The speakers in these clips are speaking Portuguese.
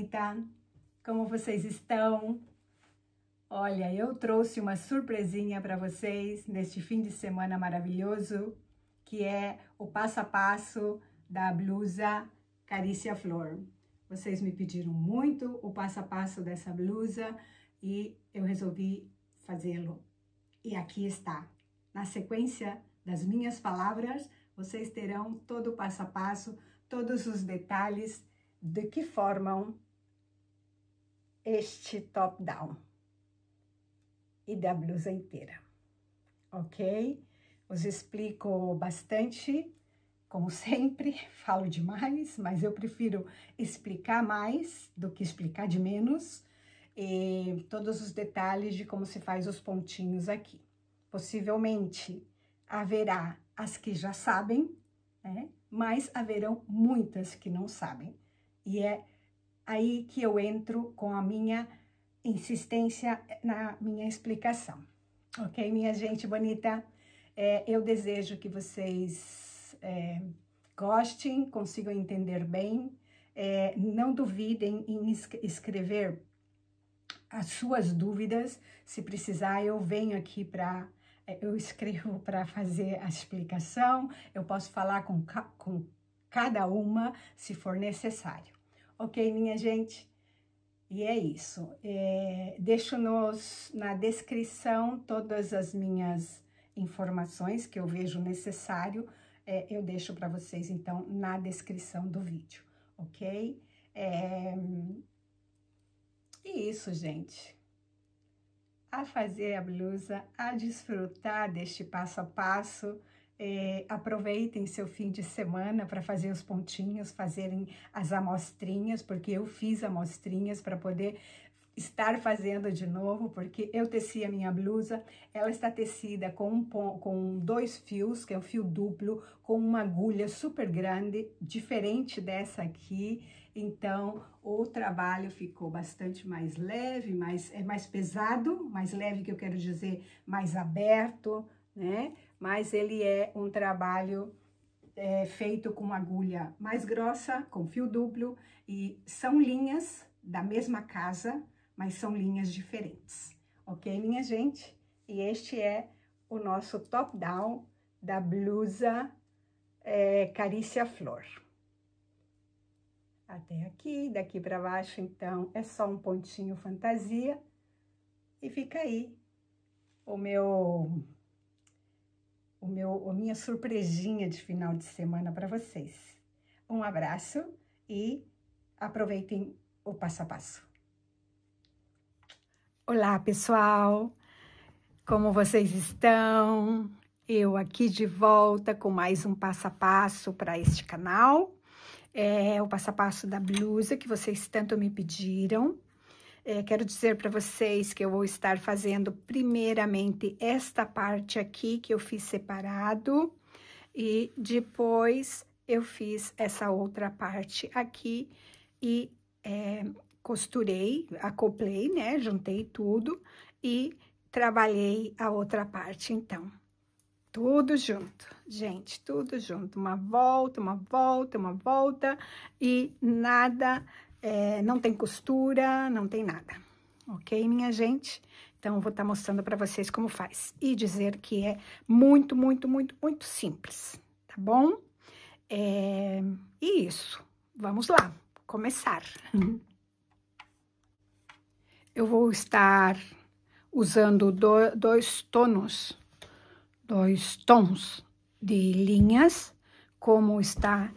bonita? Como vocês estão? Olha, eu trouxe uma surpresinha para vocês neste fim de semana maravilhoso, que é o passo a passo da blusa Carícia Flor. Vocês me pediram muito o passo a passo dessa blusa e eu resolvi fazê-lo. E aqui está. Na sequência das minhas palavras, vocês terão todo o passo a passo, todos os detalhes de que formam este top-down e da blusa inteira, ok? Os explico bastante, como sempre, falo demais, mas eu prefiro explicar mais do que explicar de menos, e todos os detalhes de como se faz os pontinhos aqui. Possivelmente haverá as que já sabem, né? Mas haverão muitas que não sabem. E é aí que eu entro com a minha insistência na minha explicação. Ok, minha gente bonita? Eu desejo que vocês gostem, consigam entender bem. Não duvidem em escrever as suas dúvidas. Se precisar, eu venho aqui para... eu escrevo para fazer a explicação. Eu posso falar com cada uma, se for necessário. Ok, minha gente? E é isso. Deixo na descrição todas as minhas informações que eu vejo necessário. Eu deixo para vocês, então, na descrição do vídeo, ok? E isso, gente. A fazer a blusa, a desfrutar deste passo a passo. Aproveitem seu fim de semana para fazer os pontinhos, fazerem as amostrinhas, porque eu fiz amostrinhas para poder estar fazendo de novo, porque eu teci a minha blusa, ela está tecida com 2 fios, que é um fio duplo, com uma agulha super grande, diferente dessa aqui. Então, o trabalho ficou bastante mais leve, mais pesado, mais leve que eu quero dizer, mais aberto, né? Mas ele é um trabalho feito com agulha mais grossa, com fio duplo, e são linhas da mesma casa, mas são linhas diferentes, ok, minha gente? E este é o nosso top-down da blusa Carícia Flor. Até aqui, daqui para baixo, então, é só um pontinho fantasia, e fica aí a minha surpresinha de final de semana para vocês. Um abraço e aproveitem o passo a passo. Olá, pessoal! Como vocês estão? Eu aqui de volta com mais um passo a passo para este canal. É o passo a passo da blusa que vocês tanto me pediram. Quero dizer para vocês que eu vou estar fazendo primeiramente esta parte aqui que eu fiz separado e depois eu fiz essa outra parte aqui e costurei, acoplei, né? Juntei tudo e trabalhei a outra parte, então. Tudo junto, gente, tudo junto. Uma volta, uma volta, uma volta e nada... não tem costura, não tem nada, ok, minha gente? Então, eu vou estar mostrando para vocês como faz. E dizer que é muito, muito, muito, muito simples, tá bom? E isso, vamos lá, começar. Eu vou estar usando dois tons de linhas, como está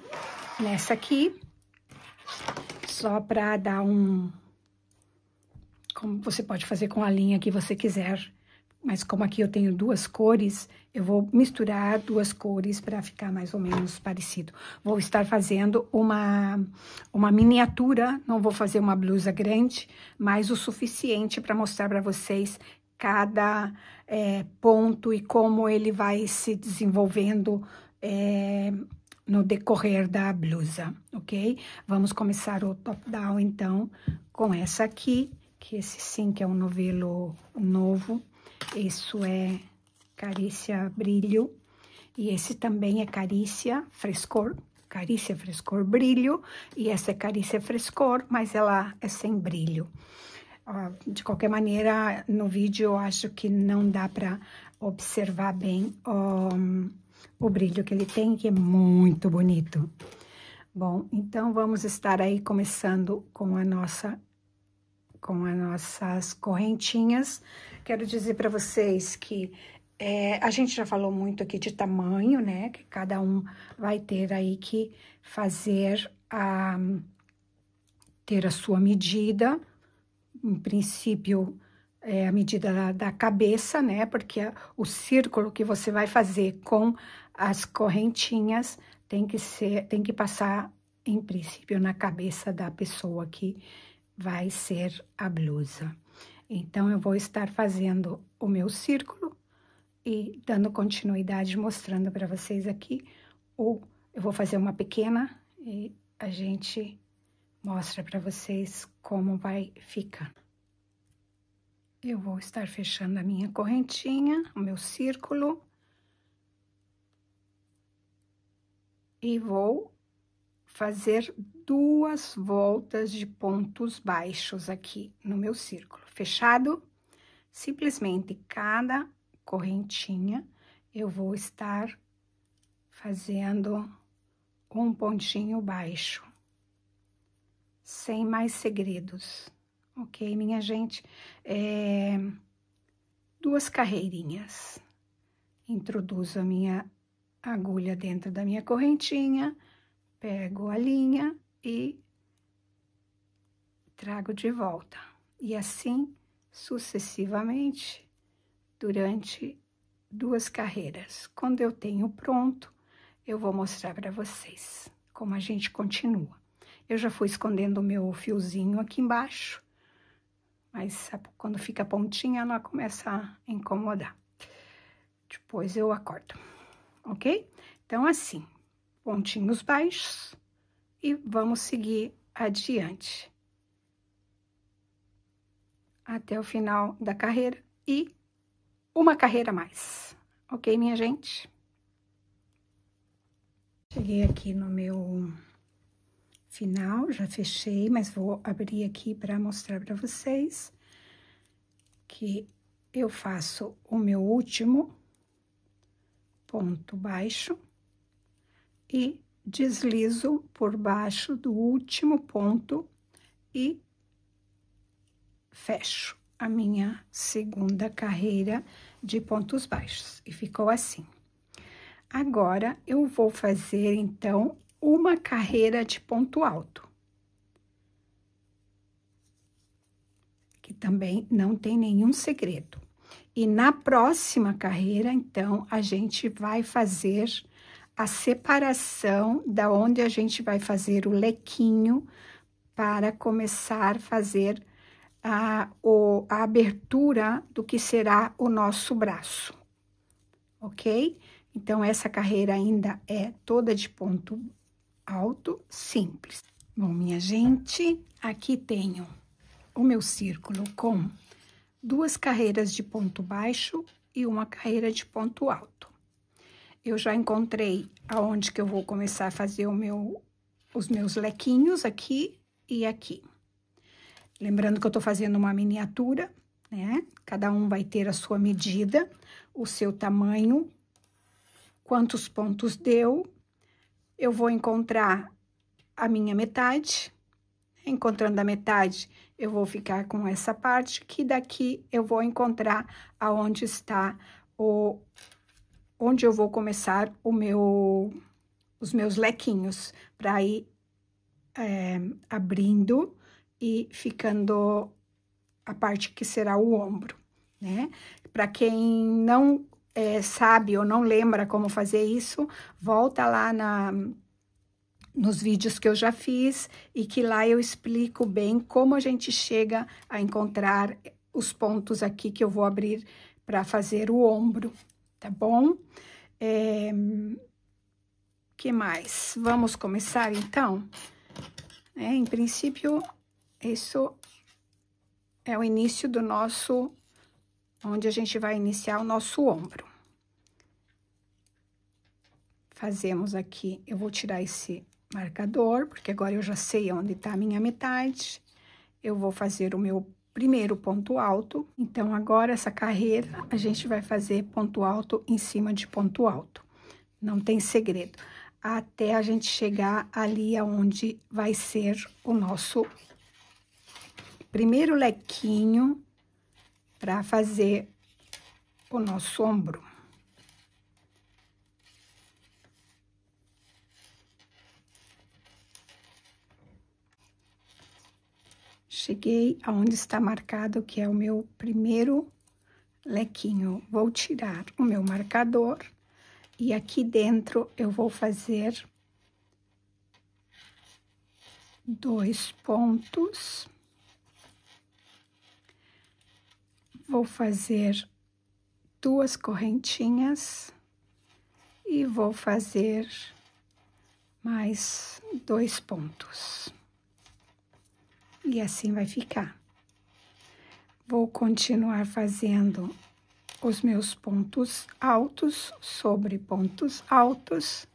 nessa aqui. Só para dar como você pode fazer com a linha que você quiser. Mas como aqui eu tenho 2 cores, eu vou misturar 2 cores para ficar mais ou menos parecido. Vou estar fazendo uma miniatura, não vou fazer uma blusa grande, mas o suficiente para mostrar para vocês cada ponto e como ele vai se desenvolvendo no decorrer da blusa, ok? Vamos começar o top-down, então, com essa aqui, que esse sim que é um novelo novo. Isso é Carícia Brilho, e esse também é Carícia Frescor, Carícia Frescor Brilho, e essa é Carícia Frescor, mas ela é sem brilho. De qualquer maneira, no vídeo eu acho que não dá para observar bem o brilho que ele tem, que é muito bonito. Bom, então vamos estar aí começando com as nossas correntinhas. Quero dizer para vocês que a gente já falou muito aqui de tamanho, né? Que cada um vai ter aí que fazer ter a sua medida. Em princípio, a medida da cabeça, né? Porque o círculo que você vai fazer com as correntinhas tem que passar, em princípio, na cabeça da pessoa que vai ser a blusa. Então, eu vou estar fazendo o meu círculo e dando continuidade, mostrando para vocês aqui. Eu vou fazer uma pequena e a gente mostra para vocês como vai ficar. Eu vou estar fechando a minha correntinha, o meu círculo. E vou fazer 2 voltas de pontos baixos aqui no meu círculo. Fechado? Simplesmente cada correntinha eu vou estar fazendo um pontinho baixo. Sem mais segredos, ok, minha gente? 2 carreirinhas. Introduzo a minha agulha dentro da minha correntinha, pego a linha e trago de volta. E assim, sucessivamente, durante 2 carreiras. Quando eu tenho pronto, eu vou mostrar para vocês como a gente continua. Eu já fui escondendo o meu fiozinho aqui embaixo, mas quando fica a pontinha, ela começa a incomodar. Depois eu acordo, ok? Então, assim, pontinhos baixos e vamos seguir adiante. Até o final da carreira e uma carreira a mais, ok, minha gente? Cheguei aqui no meu final, já fechei, mas vou abrir aqui para mostrar para vocês que eu faço o meu último ponto baixo e deslizo por baixo do último ponto e fecho a minha segunda carreira de pontos baixos. E ficou assim. Agora, eu vou fazer, então, uma carreira de ponto alto. Que também não tem nenhum segredo. E na próxima carreira, então, a gente vai fazer a separação da onde a gente vai fazer o lequinho para começar a fazer a abertura do que será o nosso braço, ok? Então, essa carreira ainda é toda de ponto alto, simples. Bom, minha gente, aqui tenho o meu círculo com 2 carreiras de ponto baixo e uma carreira de ponto alto. Eu já encontrei aonde que eu vou começar a fazer os meus lequinhos aqui e aqui. Lembrando que eu tô fazendo uma miniatura, né? Cada um vai ter a sua medida, o seu tamanho, quantos pontos deu. Eu vou encontrar a minha metade. Encontrando a metade, eu vou ficar com essa parte, que daqui eu vou encontrar aonde está onde eu vou começar os meus lequinhos, para ir abrindo e ficando a parte que será o ombro, né? Para quem não sabe ou não lembra como fazer isso, volta lá nos vídeos que eu já fiz e que lá eu explico bem como a gente chega a encontrar os pontos aqui que eu vou abrir para fazer o ombro, tá bom? Que mais? Vamos começar, então? Em princípio, isso é o início do nosso, onde a gente vai iniciar o nosso ombro. fazemos aqui, eu vou tirar esse marcador, porque agora eu já sei onde tá a minha metade. Eu vou fazer o meu primeiro ponto alto. Então, agora essa carreira, a gente vai fazer ponto alto em cima de ponto alto. Não tem segredo. Até a gente chegar ali aonde vai ser o nosso primeiro lequinho para fazer o nosso ombro. Cheguei aonde está marcado que é o meu primeiro lequinho. Vou tirar o meu marcador e aqui dentro eu vou fazer 2 pontos. Vou fazer 2 correntinhas e vou fazer mais 2 pontos. E assim vai ficar. Vou continuar fazendo os meus pontos altos sobre pontos altos.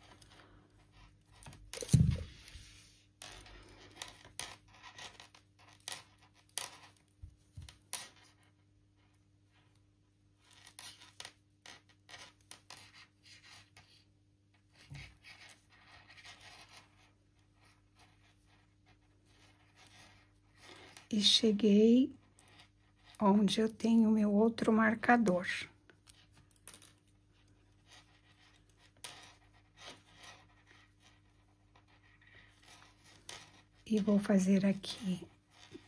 E cheguei onde eu tenho meu outro marcador. E vou fazer aqui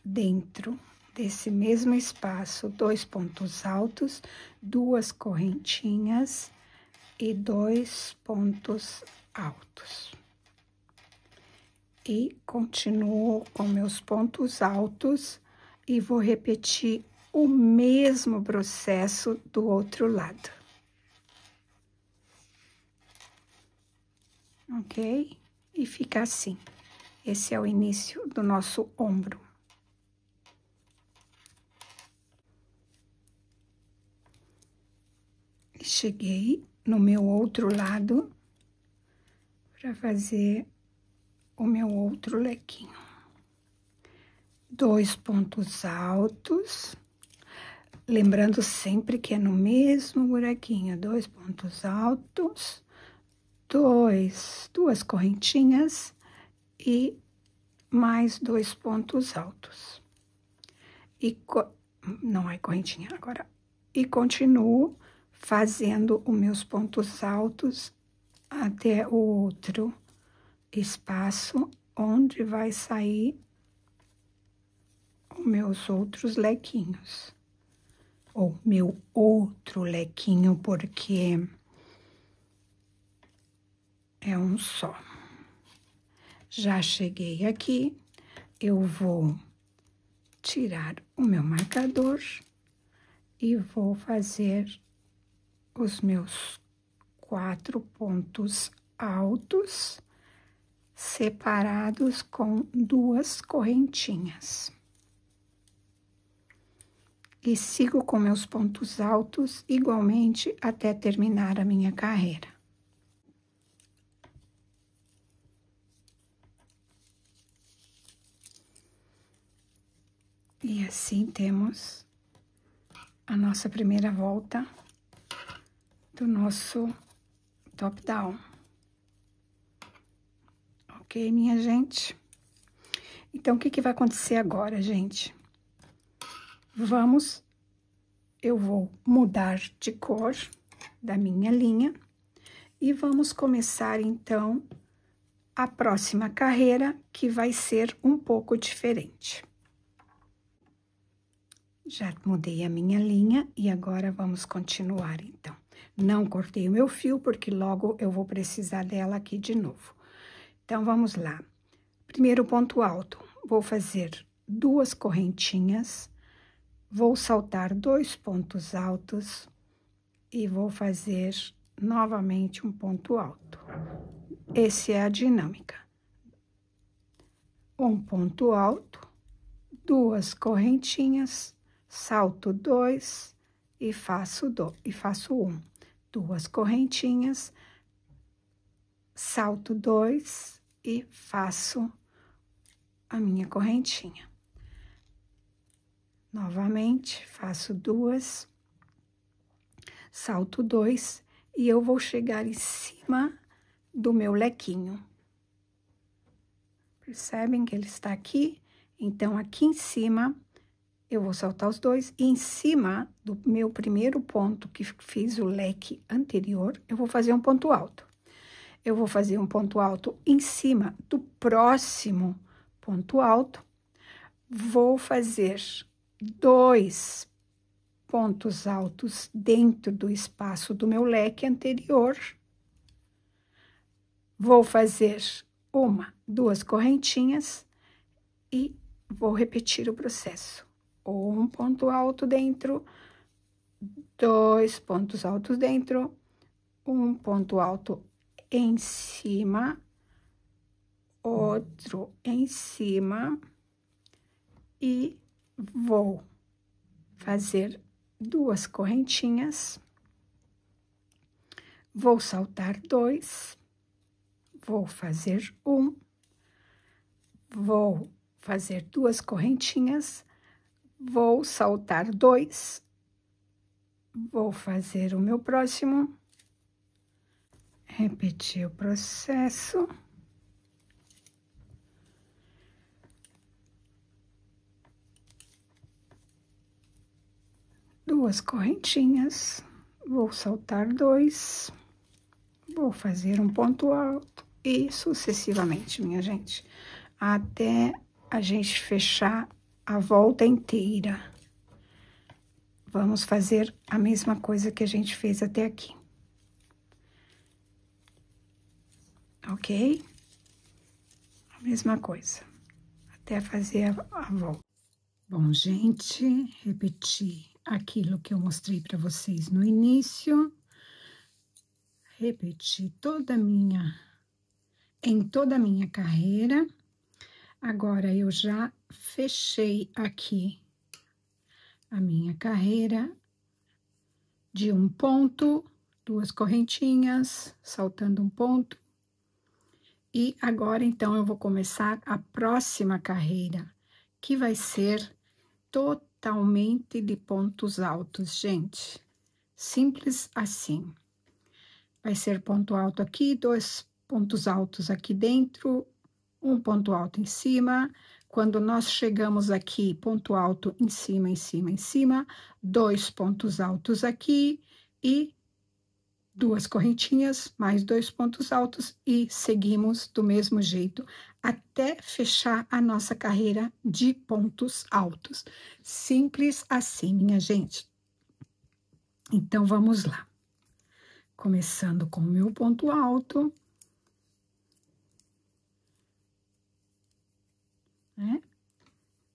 dentro desse mesmo espaço 2 pontos altos, 2 correntinhas e 2 pontos altos. E continuo com meus pontos altos e vou repetir o mesmo processo do outro lado. Ok? E fica assim. Esse é o início do nosso ombro. E cheguei no meu outro lado para fazer o meu outro lequinho. 2 pontos altos, lembrando sempre que é no mesmo buraquinho, 2 pontos altos, 2 correntinhas e mais 2 pontos altos. E não é correntinha agora. E continuo fazendo os meus pontos altos até o outro espaço onde vai sair os meus outros lequinhos. Ou meu outro lequinho, porque é um só. Já cheguei aqui, eu vou tirar o meu marcador e vou fazer os meus 4 pontos altos separados com 2 correntinhas. E sigo com meus pontos altos igualmente até terminar a minha carreira. E assim temos a nossa primeira volta do nosso top down. Ok, minha gente? Então, o que vai acontecer agora, gente? Eu vou mudar de cor da minha linha e vamos começar, então, a próxima carreira, que vai ser um pouco diferente. Já mudei a minha linha e agora vamos continuar, então. Não cortei o meu fio, porque logo eu vou precisar dela aqui de novo. Então, vamos lá. Primeiro ponto alto, vou fazer 2 correntinhas, vou saltar 2 pontos altos e vou fazer novamente um ponto alto. Essa é a dinâmica. Um ponto alto, 2 correntinhas, salto 2 e faço 1. 2 correntinhas, salto 2 e faço a minha correntinha. Novamente, faço 2, salto 2 e eu vou chegar em cima do meu lequinho. Percebem que ele está aqui? Então, aqui em cima, eu vou saltar os 2 e em cima do meu primeiro ponto que fiz o leque anterior, eu vou fazer um ponto alto. Eu vou fazer um ponto alto em cima do próximo ponto alto. Vou fazer 2 pontos altos dentro do espaço do meu leque anterior. Vou fazer 2 correntinhas e vou repetir o processo. Um ponto alto dentro, 2 pontos altos dentro, um ponto alto em cima, outro em cima, e vou fazer 2 correntinhas, vou saltar 2, vou fazer 1, vou fazer 2 correntinhas, vou saltar 2, vou fazer o meu próximo, repetir o processo. Duas correntinhas, vou saltar 2, vou fazer um ponto alto e sucessivamente, minha gente, até a gente fechar a volta inteira. Vamos fazer a mesma coisa que a gente fez até aqui. Ok? A mesma coisa, até fazer a volta. Bom, gente, repetir aquilo que eu mostrei para vocês no início. Repetir em toda a minha carreira. Agora, eu já fechei aqui a minha carreira de um ponto, 2 correntinhas, saltando um ponto. E agora, então, eu vou começar a próxima carreira, que vai ser totalmente de pontos altos, gente. Simples assim. Vai ser ponto alto aqui, 2 pontos altos aqui dentro, um ponto alto em cima. Quando nós chegamos aqui, ponto alto em cima, em cima, em cima, 2 pontos altos aqui e 2 correntinhas, mais 2 pontos altos e seguimos do mesmo jeito até fechar a nossa carreira de pontos altos. Simples assim, minha gente. Então, vamos lá. Começando com o meu ponto alto, né?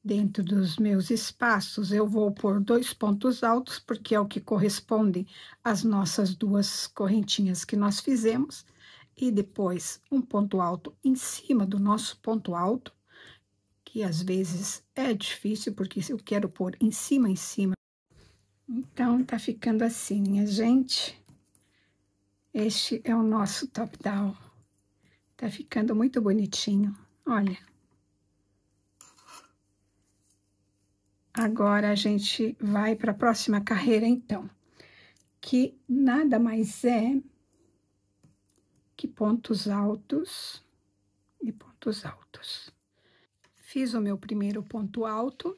Dentro dos meus espaços, eu vou pôr 2 pontos altos, porque é o que corresponde às nossas 2 correntinhas que nós fizemos, e depois um ponto alto em cima do nosso ponto alto, que às vezes é difícil, porque eu quero pôr em cima, em cima. Então, tá ficando assim, minha gente. Este é o nosso top-down. Tá ficando muito bonitinho, olha. Agora, a gente vai para a próxima carreira, então, que nada mais é que pontos altos e pontos altos. Fiz o meu primeiro ponto alto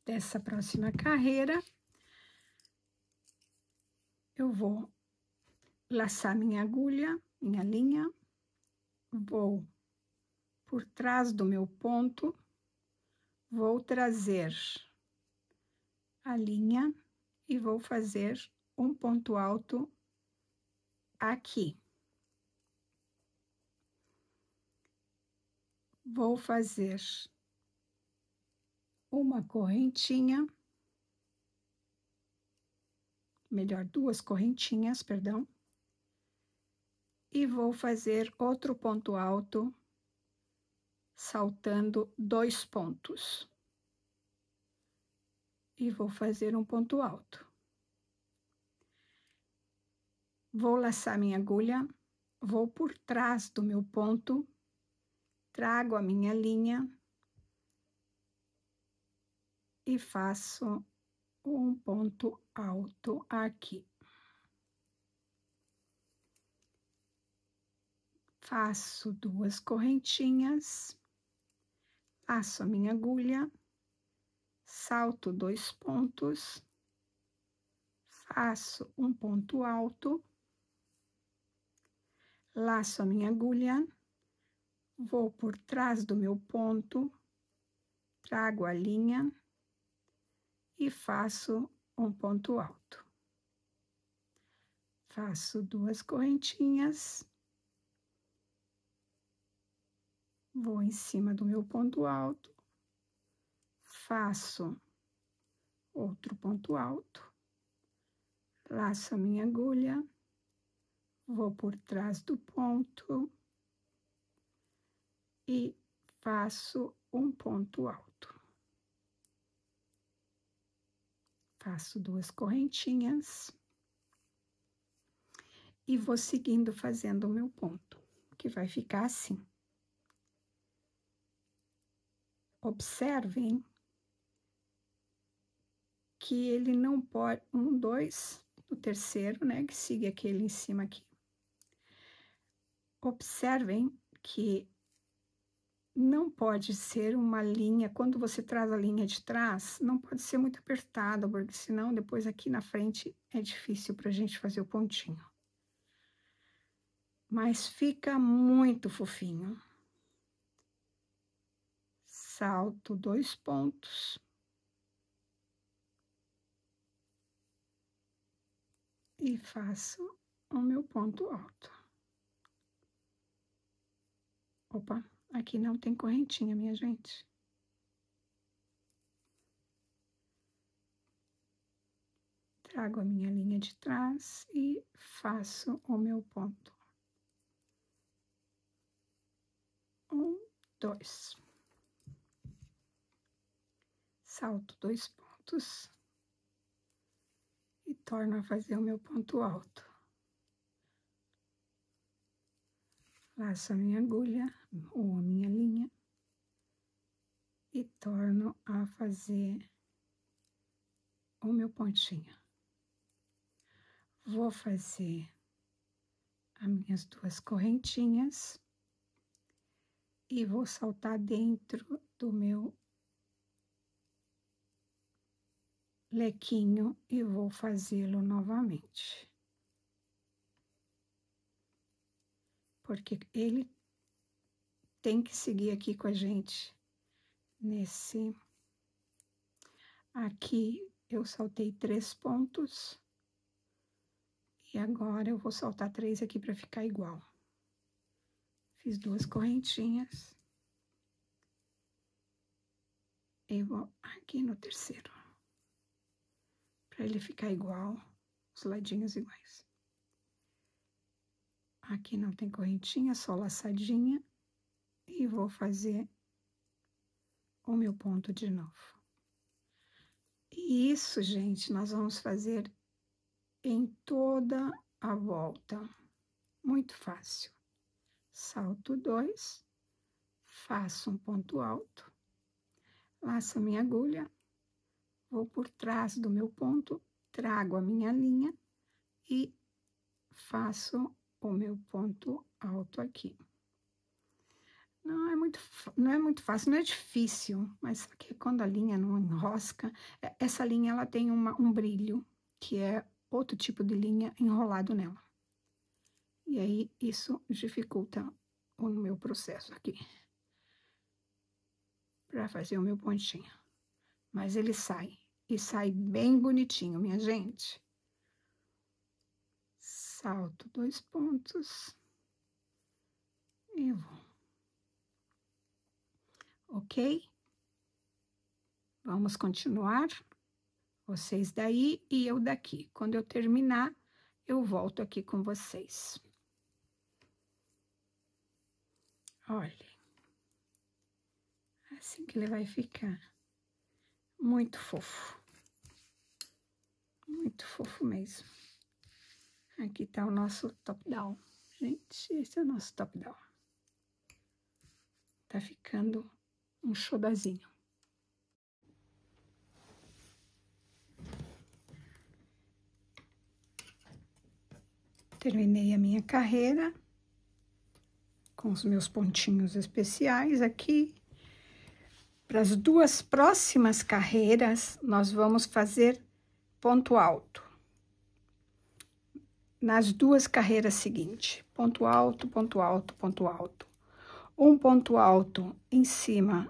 dessa próxima carreira. Eu vou laçar minha agulha, minha linha, vou por trás do meu ponto, vou trazer a linha e vou fazer um ponto alto aqui. Vou fazer uma correntinha, melhor, 2 correntinhas, perdão, e vou fazer outro ponto alto, saltando 2 pontos. E vou fazer um ponto alto. Vou laçar minha agulha, vou por trás do meu ponto, trago a minha linha e faço um ponto alto aqui. Faço 2 correntinhas, passo a minha agulha, salto 2 pontos, faço um ponto alto, laço a minha agulha, vou por trás do meu ponto, trago a linha e faço um ponto alto. Faço 2 correntinhas, vou em cima do meu ponto alto, faço outro ponto alto, laço a minha agulha, vou por trás do ponto e faço um ponto alto. Faço 2 correntinhas e vou seguindo fazendo o meu ponto, que vai ficar assim. Observem que ele não pode, 1, 2, o terceiro, né, que sigue aquele em cima aqui. Observem que não pode ser uma linha, quando você traz a linha de trás, não pode ser muito apertada, porque senão depois aqui na frente é difícil pra gente fazer o pontinho. Mas fica muito fofinho. Salto 2 pontos. E faço o meu ponto alto. Opa, aqui não tem correntinha, minha gente. Trago a minha linha de trás e faço o meu ponto. 1, 2. Salto 2 pontos. E torno a fazer o meu ponto alto. Laço a minha agulha ou a minha linha e torno a fazer o meu pontinho. Vou fazer as minhas 2 correntinhas e vou saltar dentro do meu lequinho e vou fazê-lo novamente. Porque ele tem que seguir aqui com a gente nesse... Aqui eu saltei 3 pontos e agora eu vou saltar 3 aqui para ficar igual. Fiz 2 correntinhas e vou aqui no terceiro, para ele ficar igual, os ladinhos iguais. Aqui não tem correntinha, só laçadinha, e vou fazer o meu ponto de novo. E isso, gente, nós vamos fazer em toda a volta. Muito fácil. Salto 2, faço um ponto alto, laço a minha agulha, vou por trás do meu ponto, trago a minha linha e faço o meu ponto alto aqui. Não é muito fácil, não é difícil, mas que quando a linha não enrosca, essa linha ela tem um brilho, que é outro tipo de linha enrolado nela. E aí, isso dificulta o meu processo aqui, para fazer o meu pontinho. Mas ele sai, e sai bem bonitinho, minha gente. Salto 2 pontos, e vou. Ok? Vamos continuar. Vocês daí e eu daqui. Quando eu terminar, eu volto aqui com vocês. Olha, assim que ele vai ficar. Muito fofo. Muito fofo mesmo. Aqui tá o nosso top down. gente, esse é o nosso top down. Tá ficando um xodazinho. Terminei a minha carreira com os meus pontinhos especiais aqui. Para as duas próximas carreiras, nós vamos fazer ponto alto. Nas duas carreiras seguintes, ponto alto, ponto alto, ponto alto. Um ponto alto em cima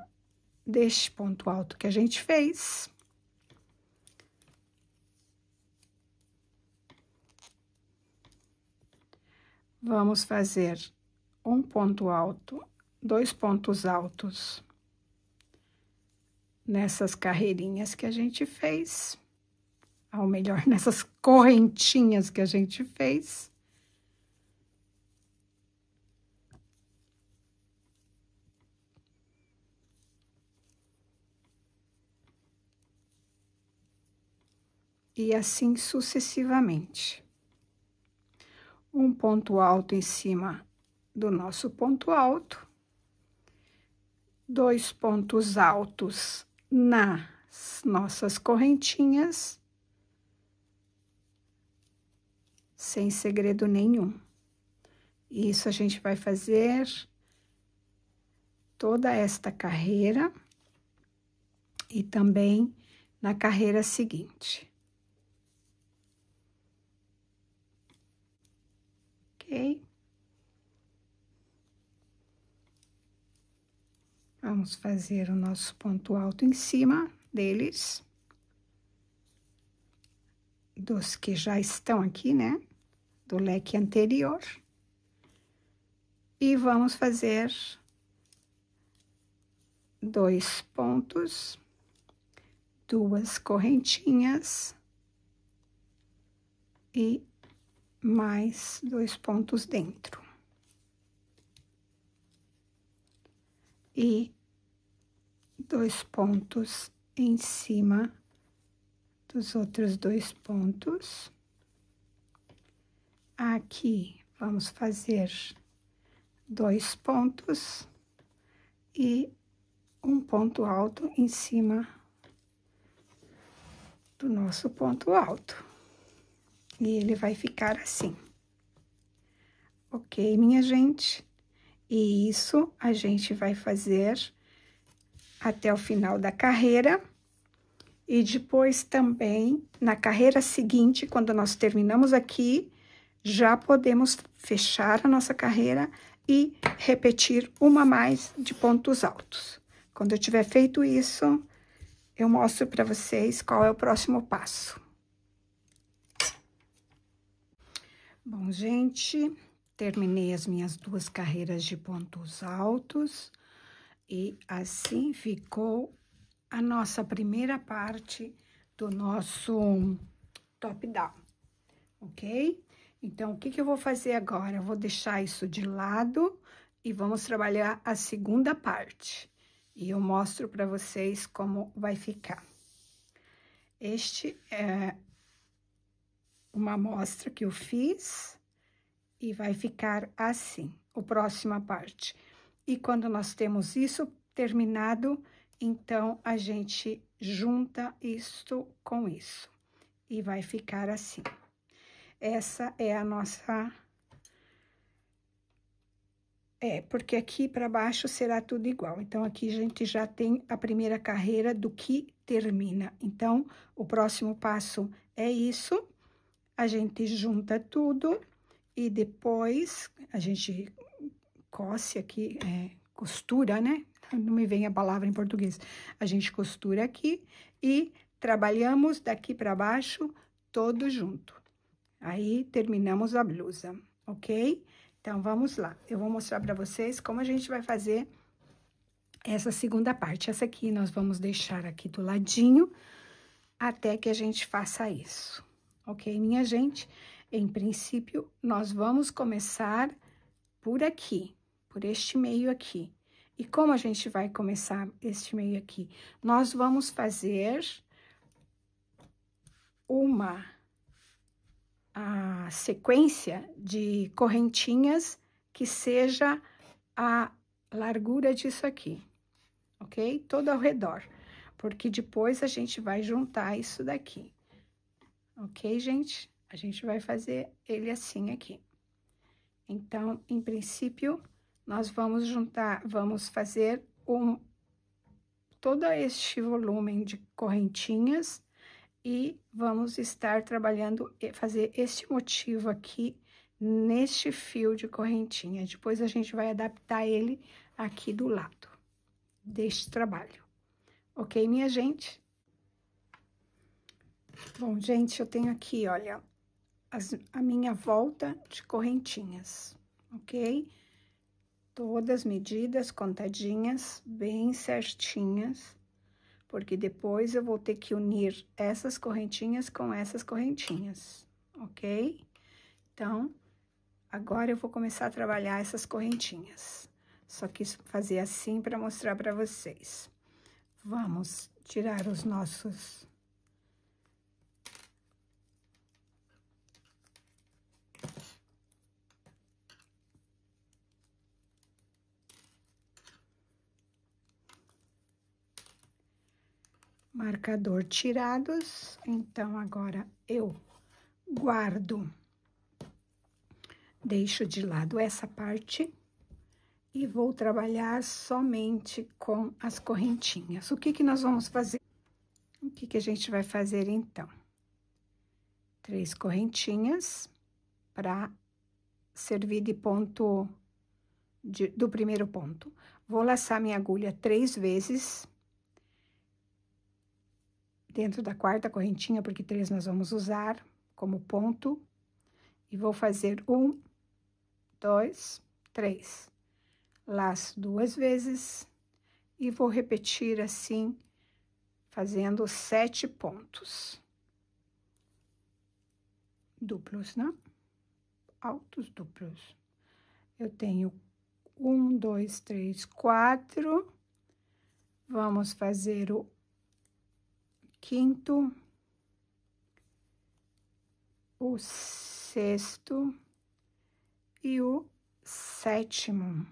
deste ponto alto que a gente fez. Vamos fazer um ponto alto, 2 pontos altos nessas carreirinhas que a gente fez, ou melhor, nessas correntinhas que a gente fez. E assim sucessivamente. Um ponto alto em cima do nosso ponto alto, 2 pontos altos nas nossas correntinhas, sem segredo nenhum. Isso a gente vai fazer toda esta carreira e também na carreira seguinte. Ok? Vamos fazer o nosso ponto alto em cima deles, dos que já estão aqui, né? Do leque anterior. E vamos fazer 2 pontos, 2 correntinhas e mais 2 pontos dentro. E 2 pontos em cima dos outros 2 pontos. Aqui, vamos fazer 2 pontos e um ponto alto em cima do nosso ponto alto. E ele vai ficar assim. Ok, minha gente? E isso a gente vai fazer até o final da carreira. E depois também, na carreira seguinte, quando nós terminamos aqui, já podemos fechar a nossa carreira e repetir uma mais de pontos altos. Quando eu tiver feito isso, eu mostro para vocês qual é o próximo passo. Bom, gente, terminei as minhas 2 carreiras de pontos altos e assim ficou a nossa primeira parte do nosso top down, ok? Então, o que eu vou fazer agora? Eu vou deixar isso de lado e vamos trabalhar a segunda parte. E eu mostro para vocês como vai ficar. Este é uma amostra que eu fiz e vai ficar assim, a próxima parte. E quando nós temos isso terminado, então a gente junta isto com isso e vai ficar assim. Essa é a nossa... porque aqui para baixo será tudo igual. Então, aqui a gente já tem a primeira carreira do que termina. Então, o próximo passo é isso. A gente junta tudo e depois a gente coce aqui, costura, né? Não me vem a palavra em português. A gente costura aqui e trabalhamos daqui para baixo todo junto. Aí, terminamos a blusa, ok? Então, vamos lá. Eu vou mostrar para vocês como a gente vai fazer essa segunda parte. Essa aqui nós vamos deixar aqui do ladinho até que a gente faça isso. Ok, minha gente? Em princípio, nós vamos começar por aqui, por este meio aqui. E como a gente vai começar este meio aqui? Nós vamos fazer uma sequência de correntinhas que seja a largura disso aqui, ok? Todo ao redor, porque depois a gente vai juntar isso daqui, ok, gente? A gente vai fazer ele assim aqui. Então, em princípio, nós vamos juntar, vamos fazer todo este volume de correntinhas e vamos estar trabalhando, fazer este motivo aqui neste fio de correntinha. Depois a gente vai adaptar ele aqui do lado deste trabalho. Ok, minha gente? Bom, gente, eu tenho aqui, olha, a minha volta de correntinhas, ok? Todas medidas, contadinhas, bem certinhas, porque depois eu vou ter que unir essas correntinhas com essas correntinhas, ok? Então, agora eu vou começar a trabalhar essas correntinhas. Só quis fazer assim para mostrar para vocês. Vamos tirar os nossos... marcador tirados, então agora eu guardo, deixo de lado essa parte e vou trabalhar somente com as correntinhas. O que que nós vamos fazer? O que que a gente vai fazer então? 3 correntinhas para servir de ponto do primeiro ponto. Vou laçar minha agulha 3 vezes dentro da quarta correntinha, porque 3 nós vamos usar como ponto, e vou fazer 1, 2, 3. Laço 2 vezes e vou repetir assim, fazendo 7 pontos. Duplos, né? Altos duplos. Eu tenho 1, 2, 3, 4. Vamos fazer o quinto, o sexto e o sétimo.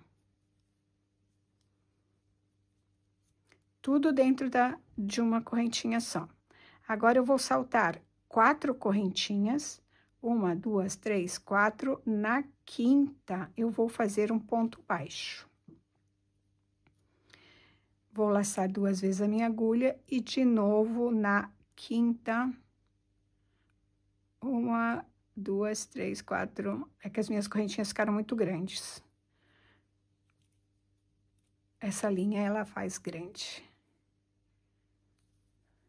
Tudo dentro de uma correntinha só. Agora, eu vou saltar 4 correntinhas, 1, 2, 3, 4. Na quinta, eu vou fazer um ponto baixo. Vou laçar 2 vezes a minha agulha e de novo na quinta. 1, 2, 3, 4. É que as minhas correntinhas ficaram muito grandes. Essa linha, ela faz grande.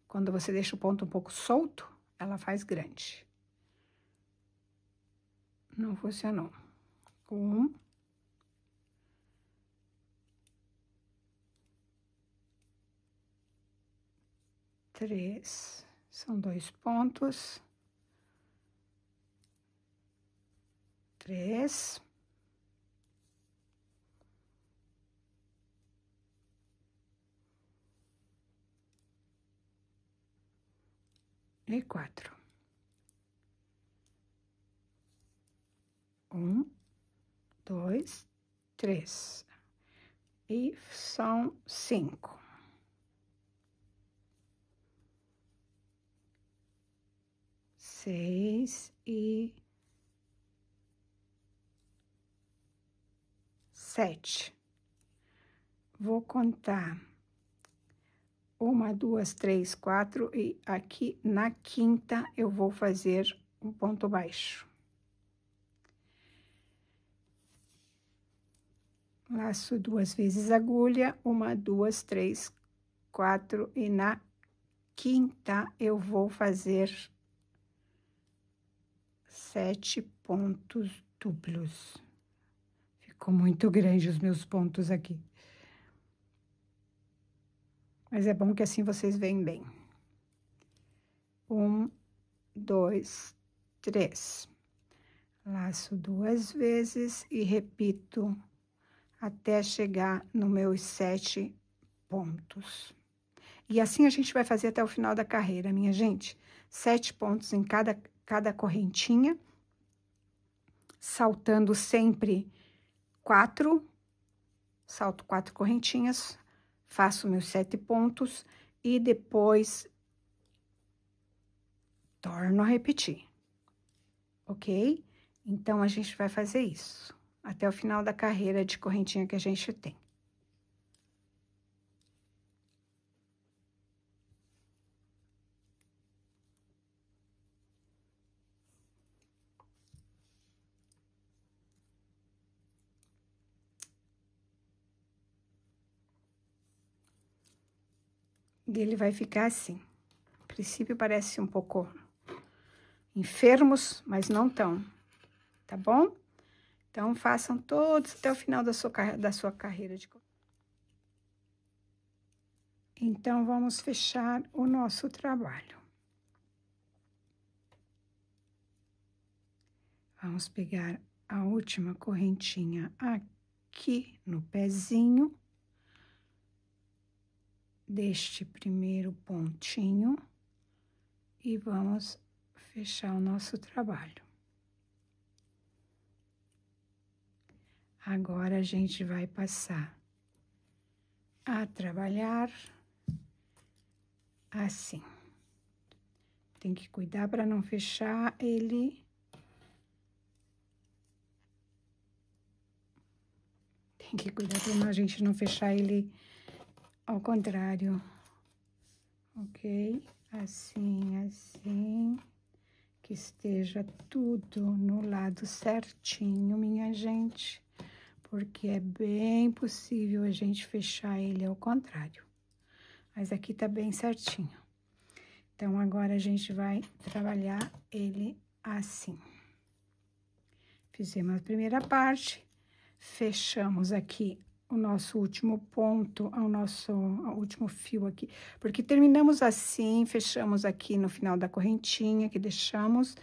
Quando você deixa o ponto um pouco solto, ela faz grande. Não funcionou. 1. 3. São 2 pontos. 3. E 4. 1, 2, 3. E são 5. 6 e 7. Vou contar 1, 2, 3, 4 e aqui na quinta eu vou fazer um ponto baixo. Laço 2 vezes a agulha, 1, 2, 3, 4 e na quinta eu vou fazer 7 pontos duplos. Ficou muito grande os meus pontos aqui. Mas é bom que assim vocês veem bem. 1, 2, 3. Laço 2 vezes e repito até chegar nos meus 7 pontos. E assim a gente vai fazer até o final da carreira, minha gente. 7 pontos em cada correntinha. saltando sempre 4, salto 4 correntinhas, faço meus 7 pontos e depois torno a repetir, ok? Então, a gente vai fazer isso até o final da carreira de correntinha que a gente tem. E ele vai ficar assim. A princípio, parece um pouco enfermos, mas não tão, tá bom? Então, façam todos até o final da sua carreira de correntinha. Então, vamos fechar o nosso trabalho. Vamos pegar a última correntinha aqui no pezinho deste primeiro pontinho e vamos fechar o nosso trabalho. Agora, a gente vai passar a trabalhar assim. Tem que cuidar para não fechar ele. Tem que cuidar para a gente não fechar ele ao contrário. Ok? Assim, assim. Que esteja tudo no lado certinho, minha gente. Porque é bem possível a gente fechar ele ao contrário. Mas aqui tá bem certinho. Então, agora a gente vai trabalhar ele assim. Fizemos a primeira parte, fechamos aqui o nosso último ponto, o último fio aqui. Porque terminamos assim, fechamos aqui no final da correntinha que deixamos.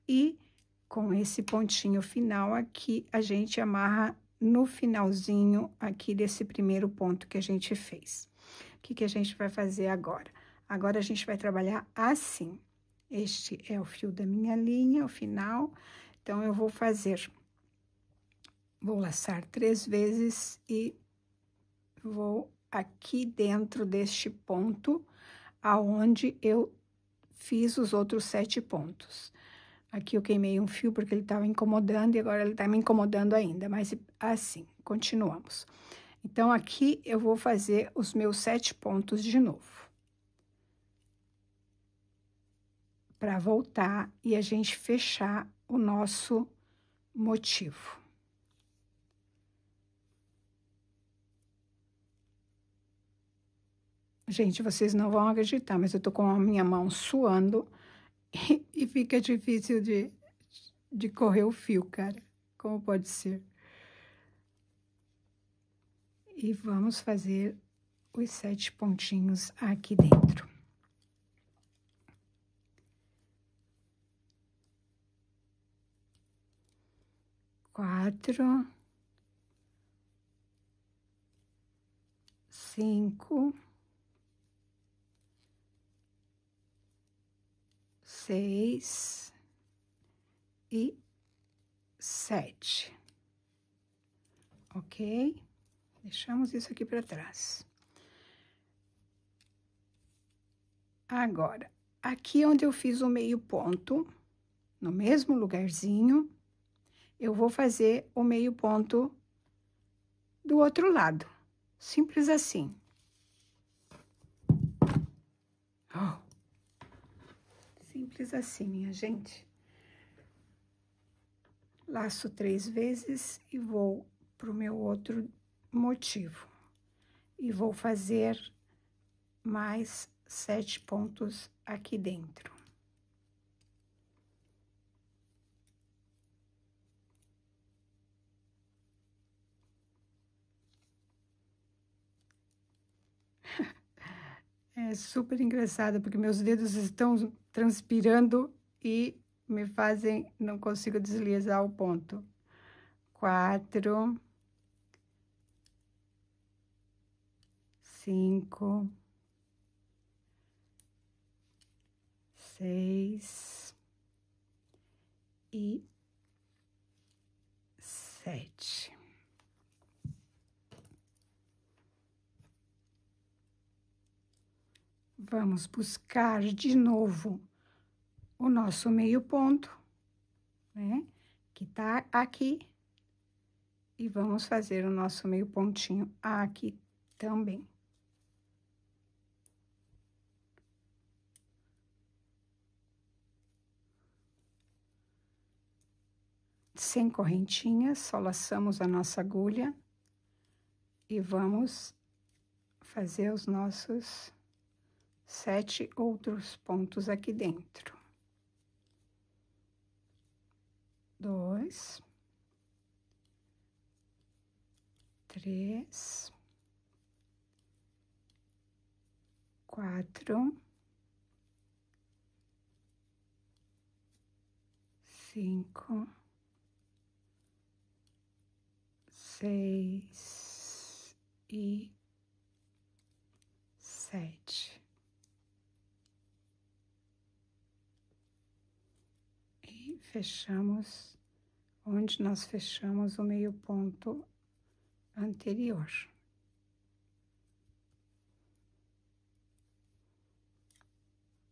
E com esse pontinho final aqui, a gente amarra no finalzinho aqui desse primeiro ponto que a gente fez. O que que a gente vai fazer agora? Agora, a gente vai trabalhar assim. Este é o fio da minha linha, o final. Então, eu vou laçar 3 vezes e vou aqui dentro deste ponto, aonde eu fiz os outros 7 pontos. Aqui eu queimei um fio porque ele estava incomodando e agora ele tá me incomodando ainda, mas assim, continuamos. Então, aqui eu vou fazer os meus 7 pontos de novo. Para voltar e a gente fechar o nosso motivo. Gente, vocês não vão acreditar, mas eu tô com a minha mão suando e fica difícil de correr o fio, cara. Como pode ser? E vamos fazer os 7 pontinhos aqui dentro. Quatro, 5, 6 e 7. Ok? Deixamos isso aqui para trás. Agora, aqui onde eu fiz o meio ponto, no mesmo lugarzinho, eu vou fazer o meio ponto do outro lado. Simples assim. Oh. Simples assim, minha gente. Laço 3 vezes e vou pro meu outro motivo. E vou fazer mais 7 pontos aqui dentro. É super engraçado, porque meus dedos estão transpirando e me fazem, não consigo deslizar o ponto. 4, 5, 6 e Vamos buscar de novo o nosso meio ponto, né? Que tá aqui. E vamos fazer o nosso meio pontinho aqui também. Sem correntinha, só laçamos a nossa agulha e vamos fazer os nossos 7 outros pontos aqui dentro. 2, 3, 4, 5, 6 e 7. E fechamos onde nós fechamos o meio ponto anterior.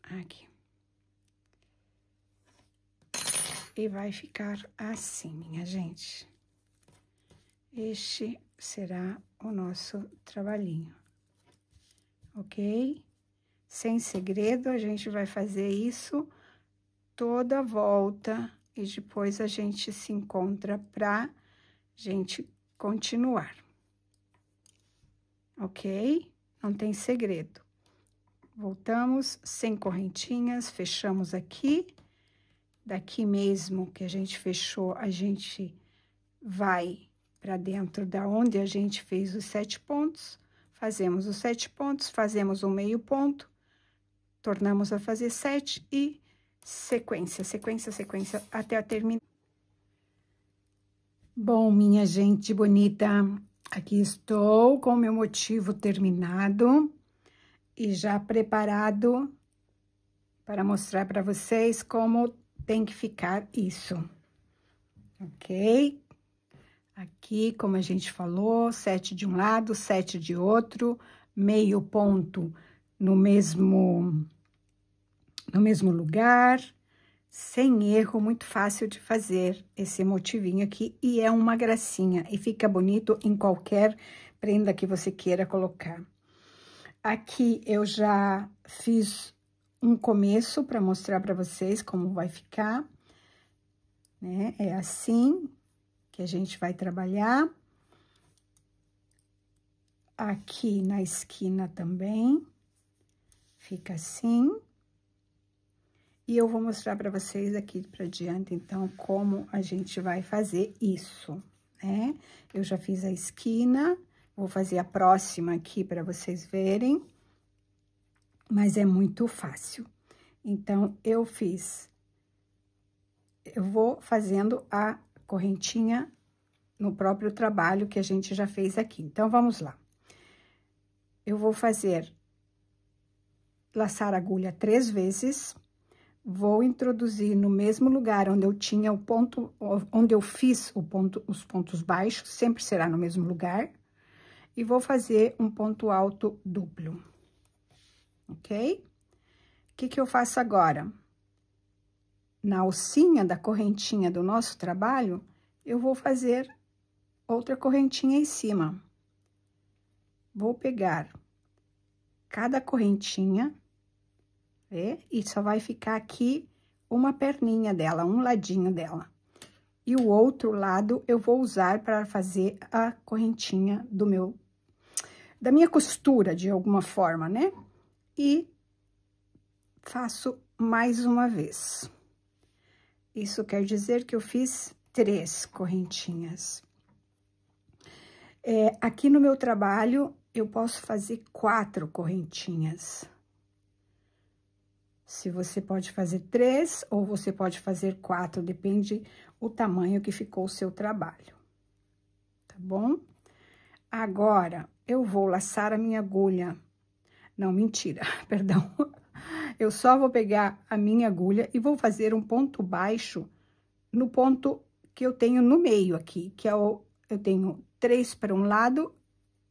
Aqui. E vai ficar assim, minha gente. Este será o nosso trabalhinho, ok? Sem segredo, a gente vai fazer isso toda a volta e depois a gente se encontra pra gente continuar, ok? Não tem segredo. Voltamos sem correntinhas, fechamos aqui. Daqui mesmo que a gente fechou, a gente vai para dentro da onde a gente fez os 7 pontos, fazemos os 7 pontos, fazemos um meio ponto, tornamos a fazer 7 e sequência, sequência, sequência, até terminar. Bom, minha gente bonita, aqui estou com o meu motivo terminado e já preparado para mostrar para vocês como tem que ficar isso, ok? Aqui, como a gente falou, 7 de um lado, 7 de outro, meio ponto no mesmo lugar, sem erro, muito fácil de fazer esse motivinho aqui, e é uma gracinha, e fica bonito em qualquer prenda que você queira colocar. Aqui eu já fiz um começo para mostrar para vocês como vai ficar, né? É assim que a gente vai trabalhar. Aqui na esquina também, fica assim. E eu vou mostrar para vocês aqui para diante, então, como a gente vai fazer isso, né? Eu já fiz a esquina, vou fazer a próxima aqui para vocês verem, mas é muito fácil. Então, eu vou fazendo a correntinha no próprio trabalho que a gente já fez aqui. Então, vamos lá. Eu vou laçar a agulha 3 vezes, vou introduzir no mesmo lugar onde eu tinha o ponto, onde eu fiz os pontos baixos, sempre será no mesmo lugar, e vou fazer um ponto alto duplo, ok? O que que eu faço agora? Na alcinha da correntinha do nosso trabalho, eu vou fazer outra correntinha em cima. Vou pegar cada correntinha, e só vai ficar aqui uma perninha dela, um ladinho dela. E o outro lado eu vou usar para fazer a correntinha da minha costura, de alguma forma, né? E faço mais uma vez. Isso quer dizer que eu fiz 3 correntinhas. Aqui no meu trabalho, eu posso fazer 4 correntinhas. Se você pode fazer 3 ou você pode fazer 4, depende o tamanho que ficou o seu trabalho, tá bom? Agora, eu vou laçar a minha agulha. Não, mentira, perdão. Eu só vou pegar a minha agulha e vou fazer um ponto baixo no ponto que eu tenho no meio aqui, que é eu tenho 3 para um lado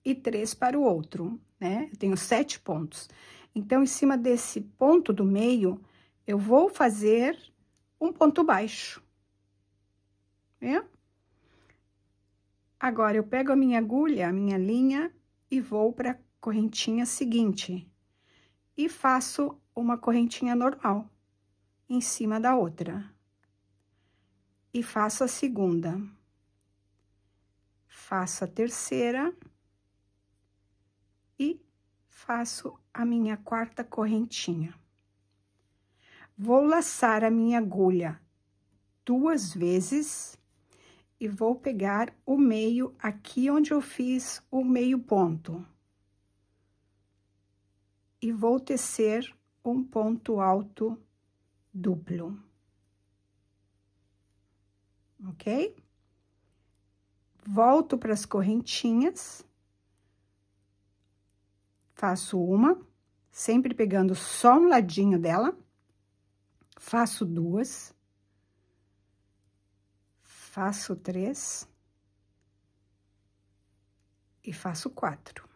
e 3 para o outro, né? Eu tenho 7 pontos. Então, em cima desse ponto do meio, eu vou fazer um ponto baixo, né? Agora, eu pego a minha agulha, a minha linha, e vou para a correntinha seguinte. E faço uma correntinha normal, em cima da outra. E faço a segunda. Faço a terceira. E faço a minha quarta correntinha. Vou laçar a minha agulha 2 vezes e vou pegar o meio aqui onde eu fiz o meio ponto. E vou tecer um ponto alto duplo. Ok? Volto para as correntinhas. Faço uma, sempre pegando só um ladinho dela. Faço 2. Faço 3. E faço 4.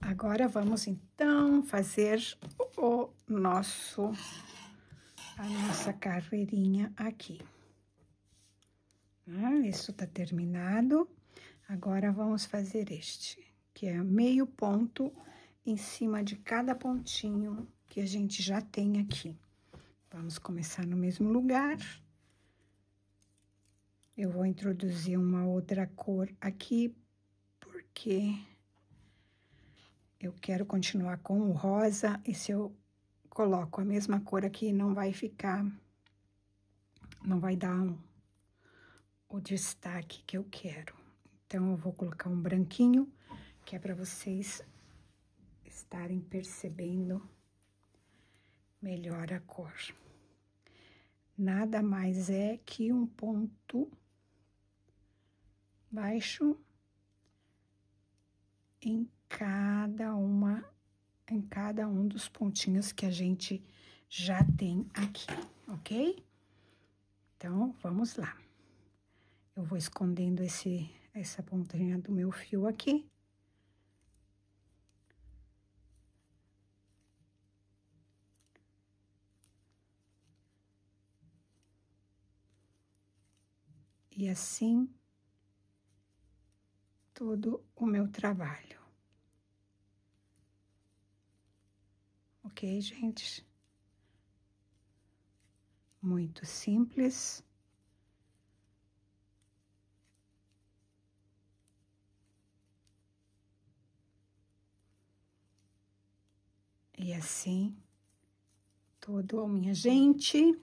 Agora, vamos, então, fazer a nossa carreirinha aqui. Isso tá terminado. Agora, vamos fazer este, que é meio ponto em cima de cada pontinho que a gente já tem aqui. Vamos começar no mesmo lugar. Eu vou introduzir uma outra cor aqui, porque eu quero continuar com o rosa, e se eu coloco a mesma cor aqui, não vai ficar, não vai dar o destaque que eu quero. Então, eu vou colocar um branquinho, que é para vocês estarem percebendo melhor a cor. Nada mais é que um ponto baixo em cada um dos pontinhos que a gente já tem aqui, ok? Então, vamos lá. Eu vou escondendo essa pontinha do meu fio aqui. E assim, todo o meu trabalho. Ok, gente? Muito simples. E assim, todo, minha gente,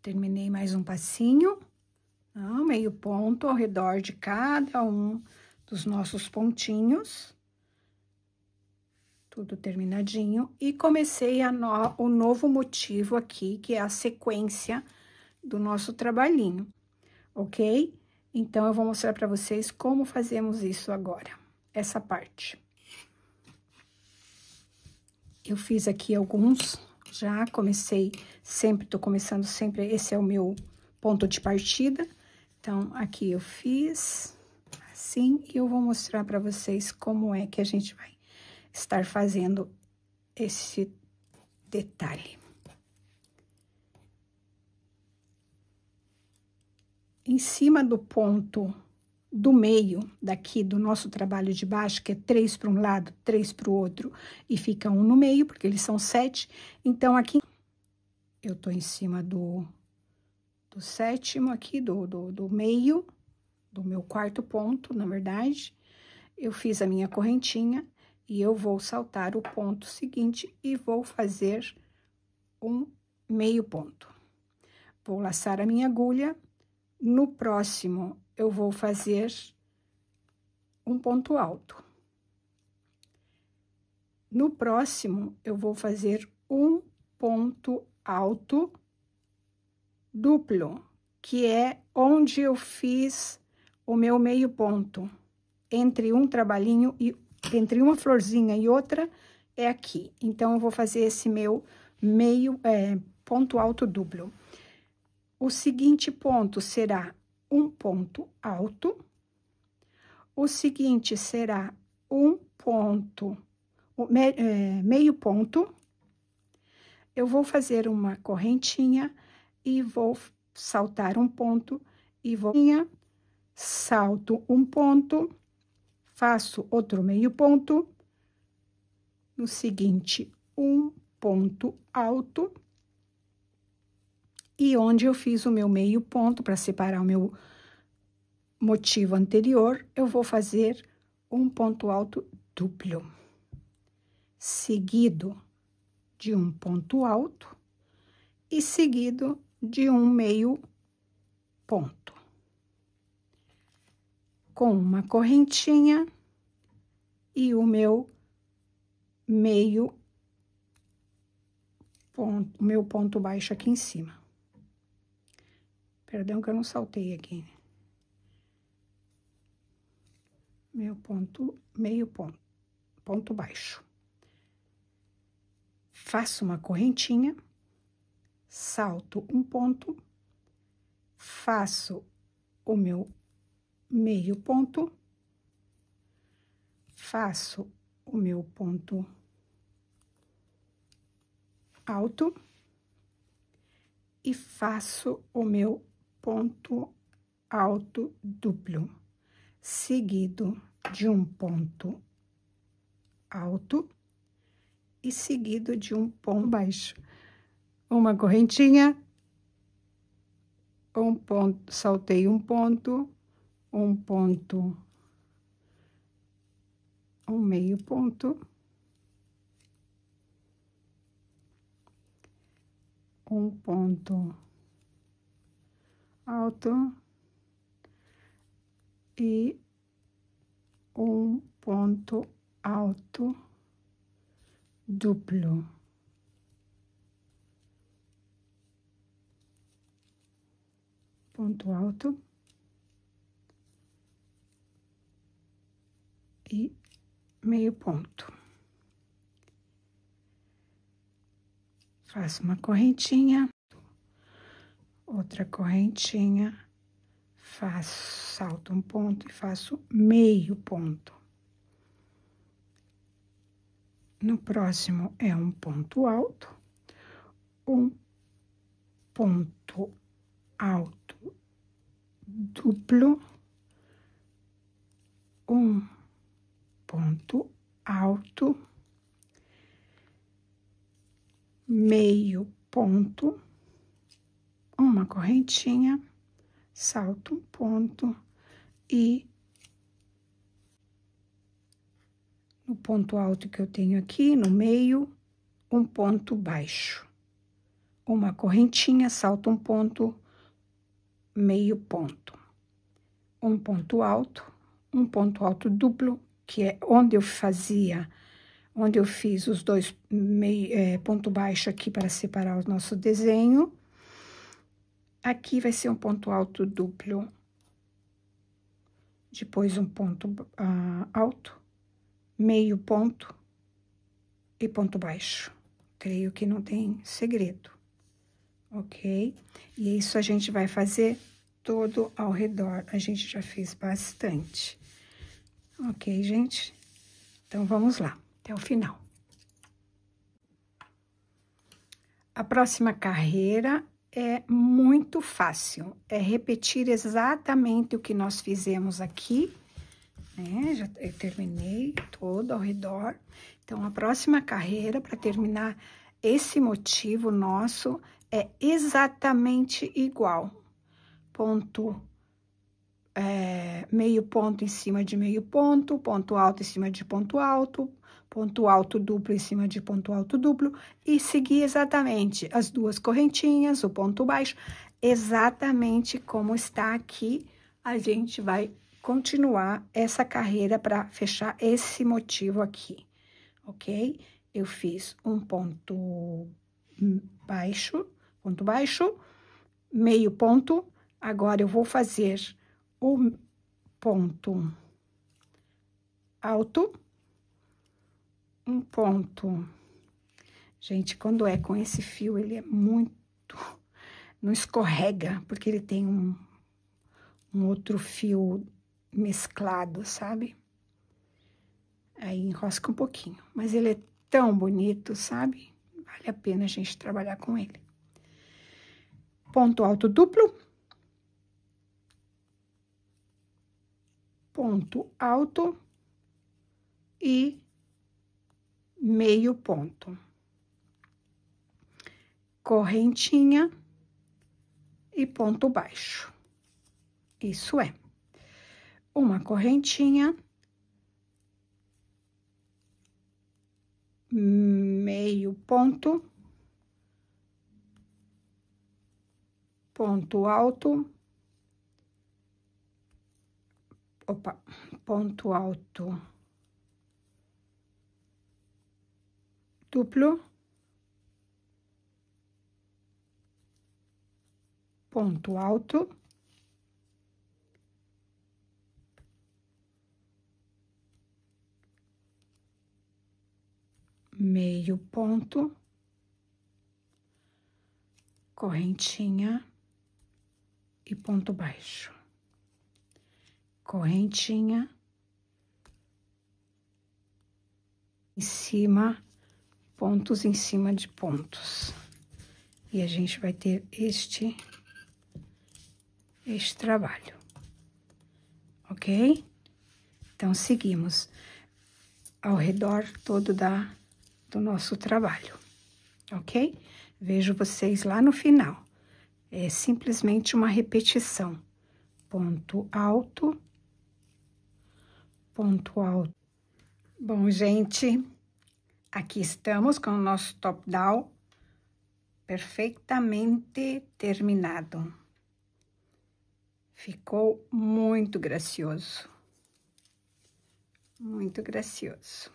terminei mais um passinho, meio ponto ao redor de cada um dos nossos pontinhos. Tudo terminadinho. E comecei o novo motivo aqui, que é a sequência do nosso trabalhinho, ok? Então, eu vou mostrar para vocês como fazemos isso agora, essa parte. Eu fiz aqui alguns, já comecei sempre, tô começando sempre, esse é o meu ponto de partida. Então, aqui eu fiz assim, e eu vou mostrar para vocês como é que a gente vai estar fazendo esse detalhe. Em cima do ponto do meio daqui do nosso trabalho de baixo, que é 3 para um lado, 3 para o outro, e fica um no meio, porque eles são 7. Então, aqui, eu tô em cima do sétimo aqui, do meio, do meu quarto ponto, na verdade. Eu fiz a minha correntinha, e eu vou saltar o ponto seguinte, e vou fazer um meio ponto. Vou laçar a minha agulha. No próximo, eu vou fazer um ponto alto. No próximo, eu vou fazer um ponto alto duplo, que é onde eu fiz o meu meio ponto. Entre um trabalhinho e entre uma florzinha e outra, é aqui. Então, eu vou fazer esse meu ponto alto duplo. O seguinte ponto será um ponto alto. O seguinte será um ponto, meio ponto. Eu vou fazer uma correntinha e vou saltar um ponto e vou salto um ponto, faço outro meio ponto. No seguinte, um ponto alto. E onde eu fiz o meu meio ponto para separar o meu motivo anterior, eu vou fazer um ponto alto duplo, seguido de um ponto alto e seguido de um meio ponto. Com uma correntinha e o meu meio ponto, o meu ponto baixo aqui em cima. Perdão que eu não saltei aqui. Meu ponto, meio ponto, ponto baixo. Faço uma correntinha, salto um ponto, faço o meu meio ponto, faço o meu ponto alto e faço o meu ponto alto duplo, seguido de um ponto alto e seguido de um ponto baixo. uma correntinha, um ponto, saltei um ponto, um meio ponto, um ponto alto e um ponto alto duplo. Ponto alto e meio ponto. Faço uma correntinha, outra correntinha, salto um ponto e faço meio ponto. No próximo é um ponto alto, um ponto alto duplo, um ponto alto, meio ponto, uma correntinha, salto um ponto e no ponto alto que eu tenho aqui, no meio, um ponto baixo. Uma correntinha, salto um ponto, meio ponto. Um ponto alto duplo, que é onde eu fiz os dois ponto baixo aqui para separar o nosso desenho. Aqui vai ser um ponto alto duplo. Depois um ponto alto, meio ponto e ponto baixo. Creio que não tem segredo, ok? E isso a gente vai fazer todo ao redor. A gente já fez bastante. Ok, gente? Então, vamos lá, até o final. A próxima carreira é muito fácil. É repetir exatamente o que nós fizemos aqui, né? Eu terminei todo ao redor. Então, a próxima carreira, para terminar esse motivo nosso, é exatamente igual. Meio ponto em cima de meio ponto alto em cima de ponto alto duplo em cima de ponto alto duplo, e seguir exatamente as duas correntinhas, o ponto baixo, exatamente como está aqui. A gente vai continuar essa carreira para fechar esse motivo aqui, ok? Eu fiz um ponto baixo, meio ponto. Agora, eu vou fazer o ponto alto, um ponto. Gente, quando é com esse fio, ele é muito... não escorrega, porque ele tem um outro fio mesclado, sabe? Aí, enrosca um pouquinho. Mas ele é tão bonito, sabe? Vale a pena a gente trabalhar com ele. Ponto alto duplo. Ponto alto e meio ponto. Correntinha e ponto baixo. Isso é. Uma correntinha, meio ponto, ponto alto, ponto alto duplo, ponto alto, meio ponto, correntinha e ponto baixo. Correntinha em cima, pontos em cima de pontos. E a gente vai ter este trabalho, ok? Então, seguimos ao redor todo do nosso trabalho, ok? Vejo vocês lá no final. É simplesmente uma repetição. Ponto alto, ponto alto. Bom, gente, aqui estamos com o nosso top-down perfeitamente terminado. Ficou muito gracioso. Muito gracioso.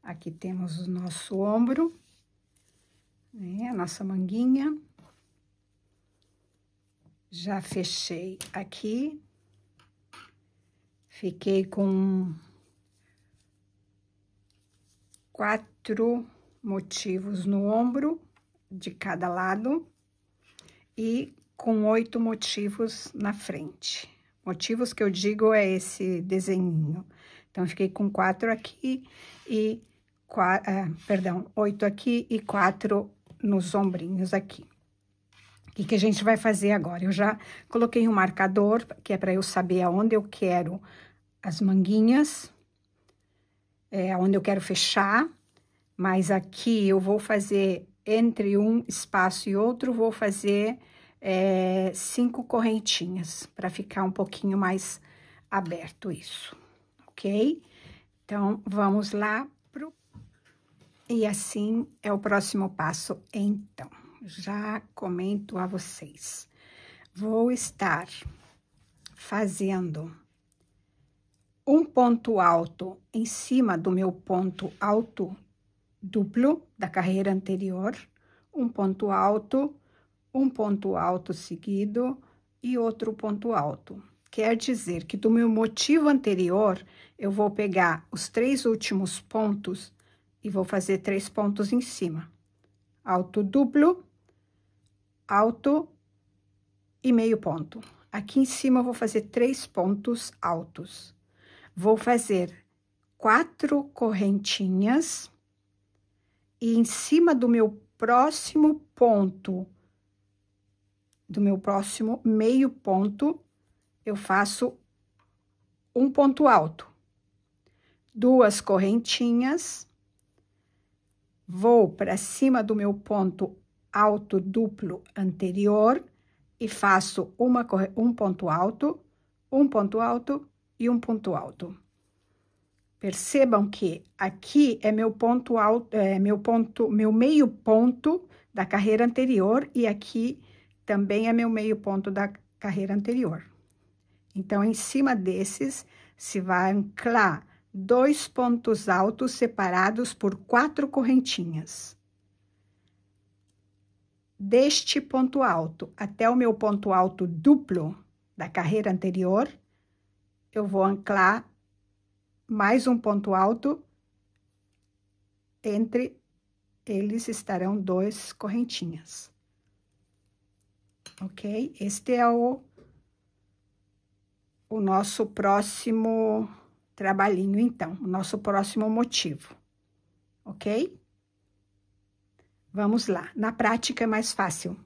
Aqui temos o nosso ombro, né? A nossa manguinha. Já fechei aqui. Fiquei com 4 motivos no ombro de cada lado e com 8 motivos na frente. Motivos que eu digo é esse desenhinho. Então, fiquei com 4 aqui e 8 aqui e 4 nos ombrinhos aqui. O que a gente vai fazer agora? Eu já coloquei um marcador, que é para eu saber aonde eu quero as manguinhas, aonde eu quero fechar, mas aqui eu vou fazer, entre um espaço e outro, vou fazer 5 correntinhas, para ficar um pouquinho mais aberto isso, ok? Então, vamos lá e assim é o próximo passo, então. Já comento a vocês. Vou estar fazendo um ponto alto em cima do meu ponto alto duplo da carreira anterior, um ponto alto seguido e outro ponto alto. Quer dizer que do meu motivo anterior, eu vou pegar os 3 últimos pontos e vou fazer 3 pontos em cima. Alto duplo, alto e meio ponto. Aqui em cima eu vou fazer 3 pontos altos. Vou fazer 4 correntinhas e em cima do meu próximo ponto, do meu próximo meio ponto, eu faço um ponto alto. 2 correntinhas, vou para cima do meu ponto alto duplo anterior e faço um ponto alto e um ponto alto. Percebam que aqui é meu ponto alto, meu meio ponto da carreira anterior e aqui também é meu meio ponto da carreira anterior. Então, em cima desses, se vai anclar 2 pontos altos separados por 4 correntinhas. Deste ponto alto até o meu ponto alto duplo da carreira anterior, eu vou anclar mais um ponto alto, entre eles estarão 2 correntinhas. Ok? Este é o nosso próximo trabalhinho, então, o nosso próximo motivo. Ok? Vamos lá, na prática é mais fácil.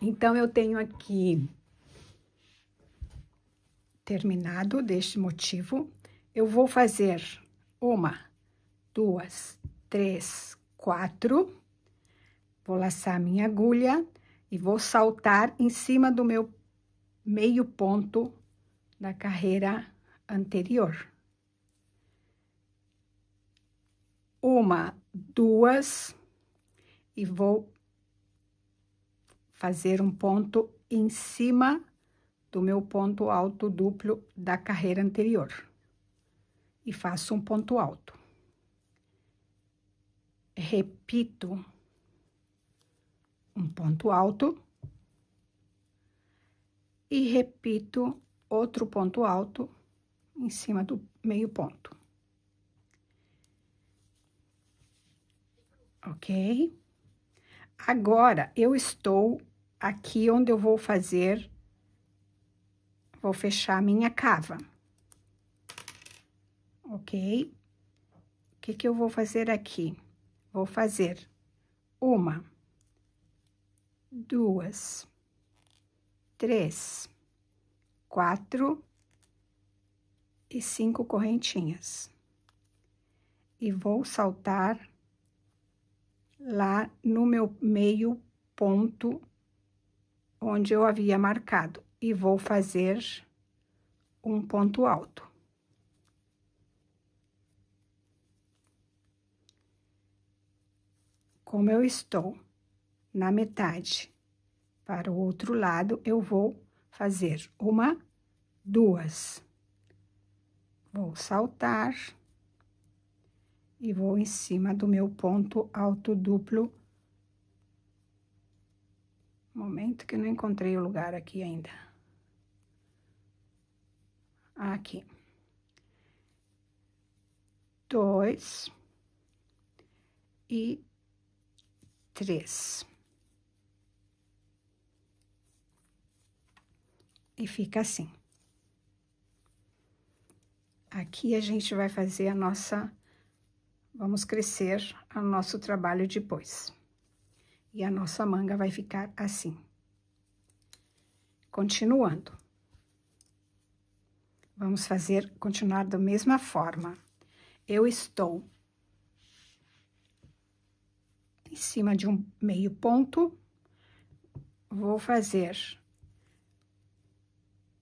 Então, eu tenho aqui terminado deste motivo. Eu vou fazer 1, 2, 3, 4. Vou laçar minha agulha e vou saltar em cima do meu meio ponto da carreira anterior. 1, 2, e vou fazer um ponto em cima do meu ponto alto duplo da carreira anterior. E faço um ponto alto. Repito um ponto alto. E repito outro ponto alto em cima do meio ponto. Ok? Agora, eu estou aqui onde eu vou fechar a minha cava. Ok? O que eu vou fazer aqui? Vou fazer 1, 2, 3, 4 e 5 correntinhas. E vou saltar lá no meu meio ponto onde eu havia marcado e vou fazer um ponto alto. Como eu estou na metade para o outro lado, eu vou fazer uma, duas. Vou saltar e vou em cima do meu ponto alto duplo. Momento que eu não encontrei o lugar aqui ainda. Aqui. 2 e 3. E fica assim. Aqui a gente vai fazer a nossa... Vamos crescer o nosso trabalho depois. E a nossa manga vai ficar assim. Continuando. Vamos continuar da mesma forma. Eu estou em cima de um meio ponto. Vou fazer...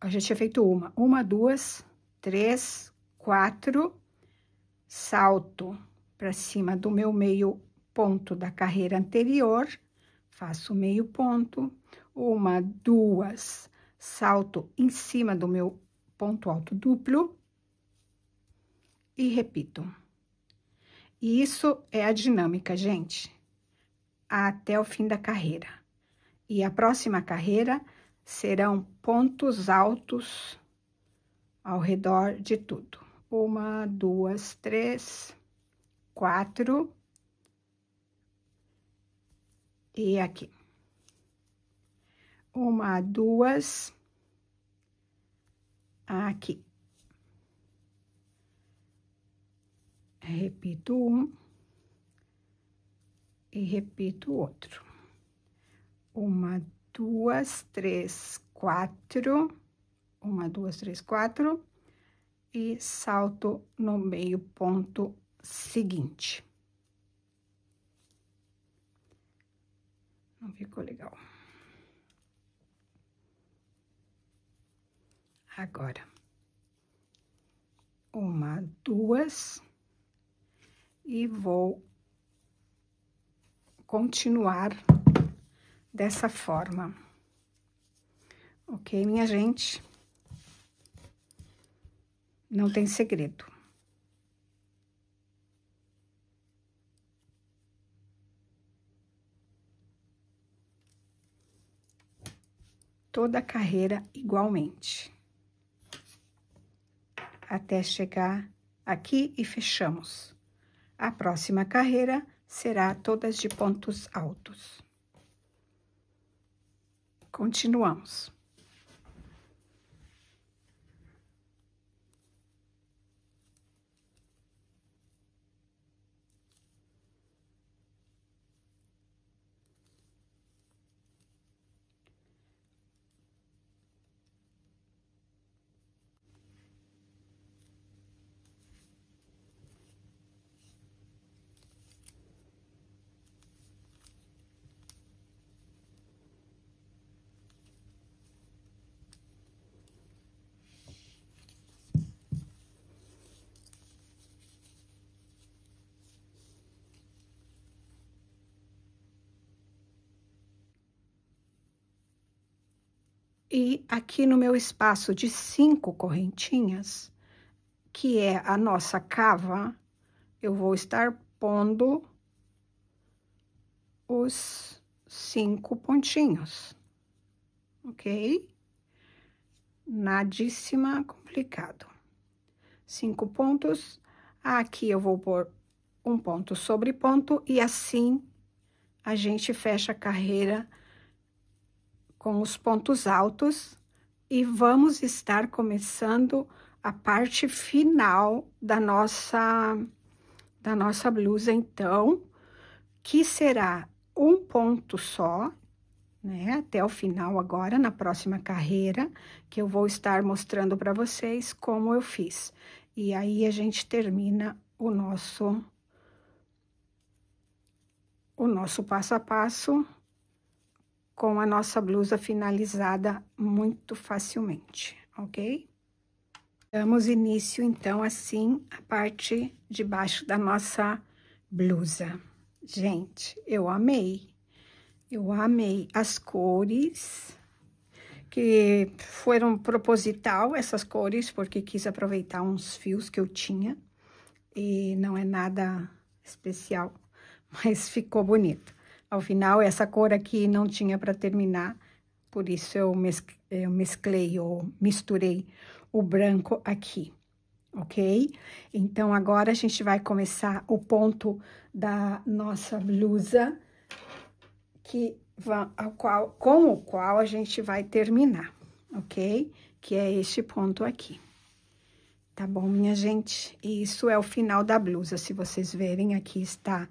Eu já tinha feito uma, duas, 3, 4, salto para cima do meu meio ponto da carreira anterior, faço meio ponto, 1, 2, salto em cima do meu ponto alto duplo e repito. E isso é a dinâmica, gente, até o fim da carreira. E a próxima carreira serão pontos altos ao redor de tudo. 1, 2, 3, 4 e aqui. 1, 2 aqui. Repito um e repito o outro. 1, 2, 3, 4. 1, 2, 3, 4. E salto no meio ponto seguinte. Não ficou legal. Agora. 1, 2. E vou continuar dessa forma. Ok, minha gente? Não tem segredo. Toda a carreira igualmente. Até chegar aqui e fechamos. A próxima carreira será todas de pontos altos. Continuamos. E aqui no meu espaço de 5 correntinhas, que é a nossa cava, eu vou estar pondo os 5 pontinhos, ok? Nadíssima complicado. 5 pontos, aqui eu vou pôr um ponto sobre ponto, e assim a gente fecha a carreira com os pontos altos, e vamos estar começando a parte final da nossa blusa, então, que será um ponto só, né? Até o final agora, na próxima carreira, que eu vou estar mostrando para vocês como eu fiz. E aí, a gente termina o nosso o nosso passo a passo com a nossa blusa finalizada muito facilmente, ok? Damos início, então, assim, a parte de baixo da nossa blusa. Gente, eu amei as cores, que foram proposital, essas cores, porque quis aproveitar uns fios que eu tinha, e não é nada especial, mas ficou bonito. Ao final, essa cor aqui não tinha para terminar, por isso eu mesclei ou misturei o branco aqui, ok? Então, agora a gente vai começar o ponto da nossa blusa, com o qual a gente vai terminar, ok? Que é este ponto aqui. Tá bom, minha gente? E isso é o final da blusa. Se vocês verem, aqui está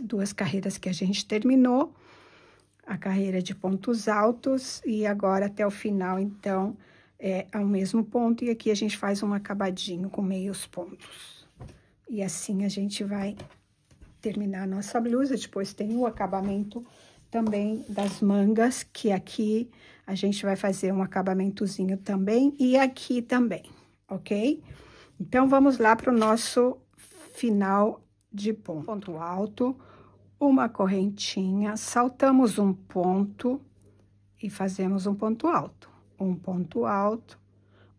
duas carreiras que a gente terminou. A carreira de pontos altos e agora até o final, então, é o mesmo ponto. E aqui a gente faz um acabadinho com meios pontos. E assim a gente vai terminar a nossa blusa. Depois tem o acabamento também das mangas, que aqui a gente vai fazer um acabamentozinho também, e aqui também, ok? Então, vamos lá para o nosso final de ponto. Ponto alto, uma correntinha, saltamos um ponto e fazemos um ponto alto. Um ponto alto,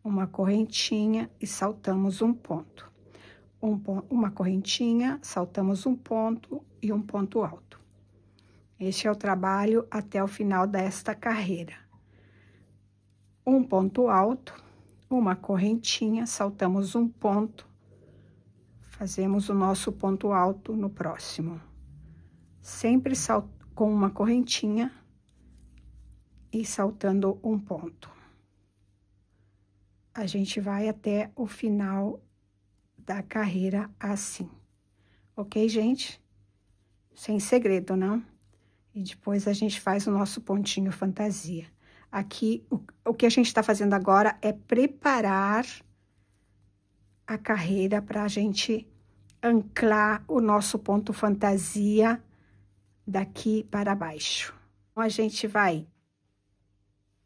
uma correntinha e saltamos um ponto. Uma correntinha, saltamos um ponto e um ponto alto. Este é o trabalho até o final desta carreira. Um ponto alto, uma correntinha, saltamos um ponto, fazemos o nosso ponto alto no próximo. Sempre com uma correntinha e saltando um ponto. A gente vai até o final da carreira assim, ok, gente? Sem segredo, não? E depois a gente faz o nosso pontinho fantasia. Aqui, o que a gente tá fazendo agora é preparar a carreira pra gente anclar o nosso ponto fantasia daqui para baixo. Então, a gente vai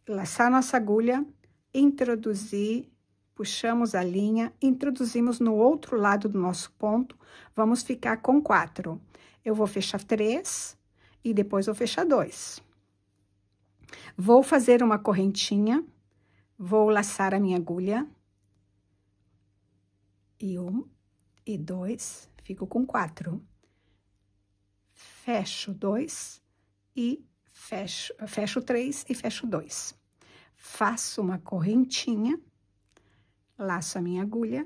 laçar nossa agulha, introduzir, puxamos a linha, introduzimos no outro lado do nosso ponto, vamos ficar com 4. Eu vou fechar 3 e depois vou fechar 2. Vou fazer uma correntinha, vou laçar a minha agulha, e 1, e 2, fico com 4. Fecho 2 e fecho 3 e fecho 2. Faço uma correntinha, laço a minha agulha,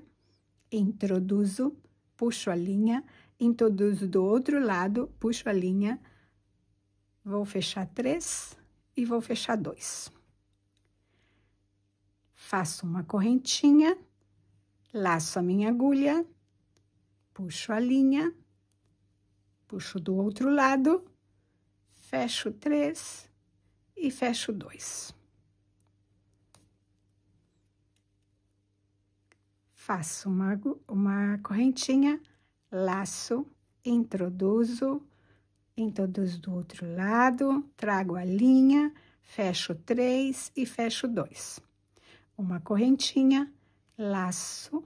introduzo, puxo a linha, introduzo do outro lado, puxo a linha, vou fechar 3 e vou fechar 2. Faço uma correntinha, laço a minha agulha, puxo a linha, puxo do outro lado, fecho 3 e fecho 2. Faço uma correntinha, laço, introduzo do outro lado, trago a linha, fecho 3 e fecho 2. Uma correntinha, laço,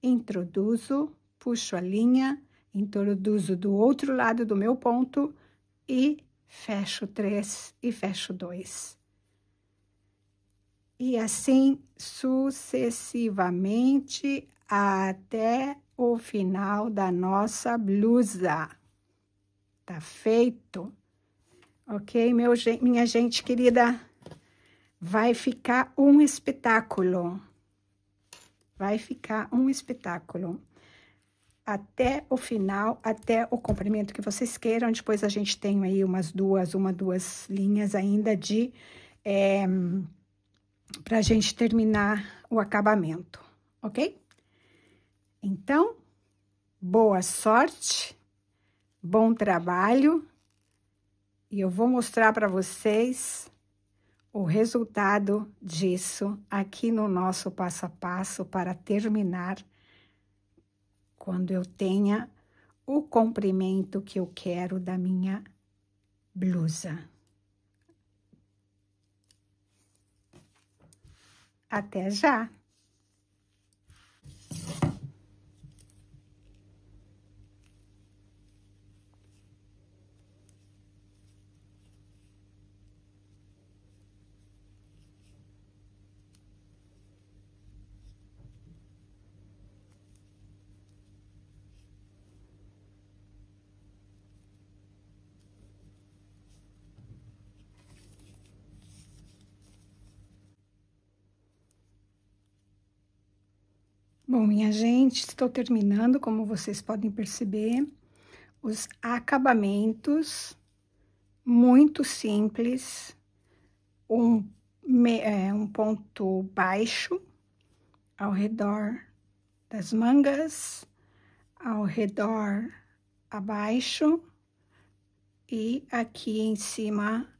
introduzo, puxo a linha, introduzo do outro lado do meu ponto e fecho 3 e fecho 2. E assim sucessivamente até o final da nossa blusa. Tá feito? Ok, minha gente querida? Vai ficar um espetáculo. Vai ficar um espetáculo. Até o final, até o comprimento que vocês queiram. Depois a gente tem aí duas linhas ainda de... pra gente terminar o acabamento, ok? Então, boa sorte, bom trabalho, e eu vou mostrar para vocês o resultado disso aqui no nosso passo a passo para terminar quando eu tenha o comprimento que eu quero da minha blusa. Até já! Bom, minha gente, estou terminando, como vocês podem perceber, os acabamentos muito simples, um ponto baixo ao redor das mangas, ao redor abaixo e aqui em cima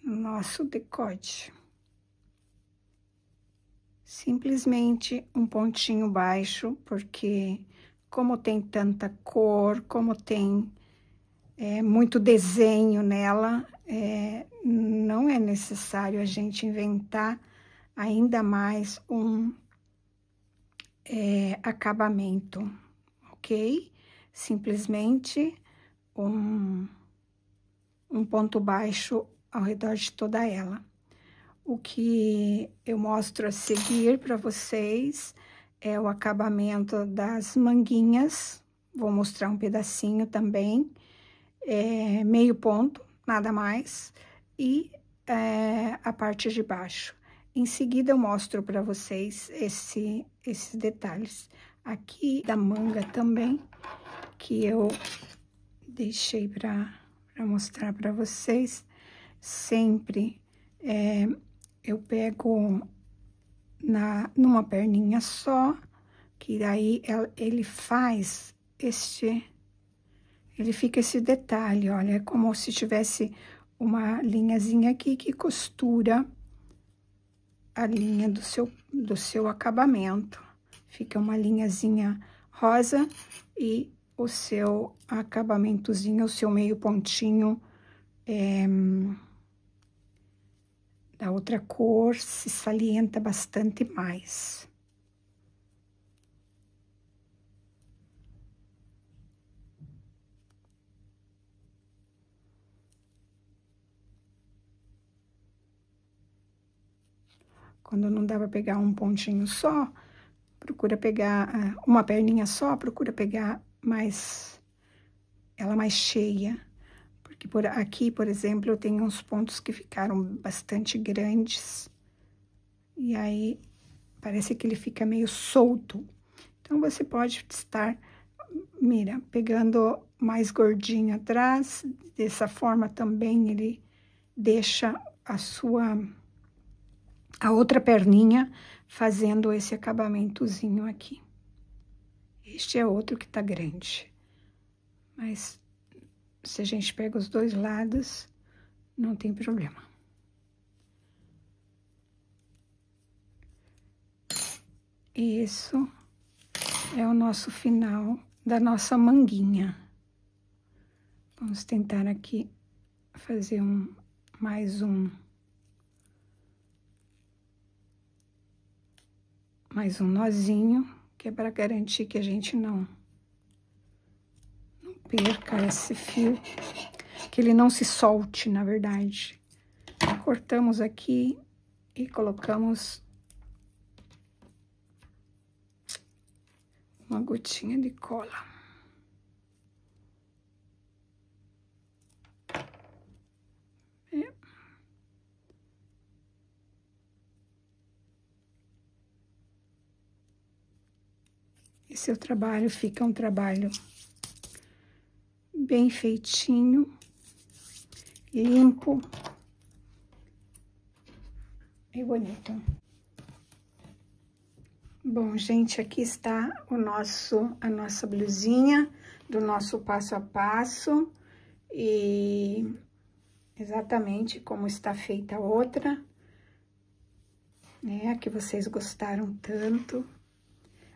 nosso decote. Simplesmente um pontinho baixo, porque como tem tanta cor, como tem muito desenho nela, não é necessário a gente inventar ainda mais um acabamento, ok? Simplesmente um ponto baixo ao redor de toda ela. O que eu mostro a seguir para vocês é o acabamento das manguinhas. Vou mostrar um pedacinho também, meio ponto, nada mais, e a parte de baixo. Em seguida, eu mostro para vocês esses detalhes. Aqui da manga também, que eu deixei para mostrar para vocês, sempre eu pego numa perninha só, que daí ele faz ele fica esse detalhe, olha, é como se tivesse uma linhazinha aqui que costura a linha do seu acabamento. Fica uma linhazinha rosa e o seu acabamentozinho, o seu meio pontinho da outra cor se salienta bastante mais. Quando não dá para pegar um pontinho só, procura pegar uma perninha só, procura pegar ela mais cheia. Porque por aqui, por exemplo, eu tenho uns pontos que ficaram bastante grandes. E aí, parece que ele fica meio solto. Então, você pode estar, mira, pegando mais gordinho atrás. Dessa forma também ele deixa a outra perninha fazendo esse acabamentozinho aqui. Este é outro que tá grande. Mas se a gente pega os dois lados, não tem problema. Isso é o nosso final da nossa manguinha. Vamos tentar aqui fazer mais um nozinho, que é para garantir que a gente não perca esse fio, que ele não se solte, na verdade. Cortamos aqui e colocamos uma gotinha de cola. E seu trabalho fica um trabalho bem feitinho, limpo e bonito. Bom, gente, aqui está a nossa blusinha do nosso passo a passo e exatamente como está feita a outra, né? A que vocês gostaram tanto.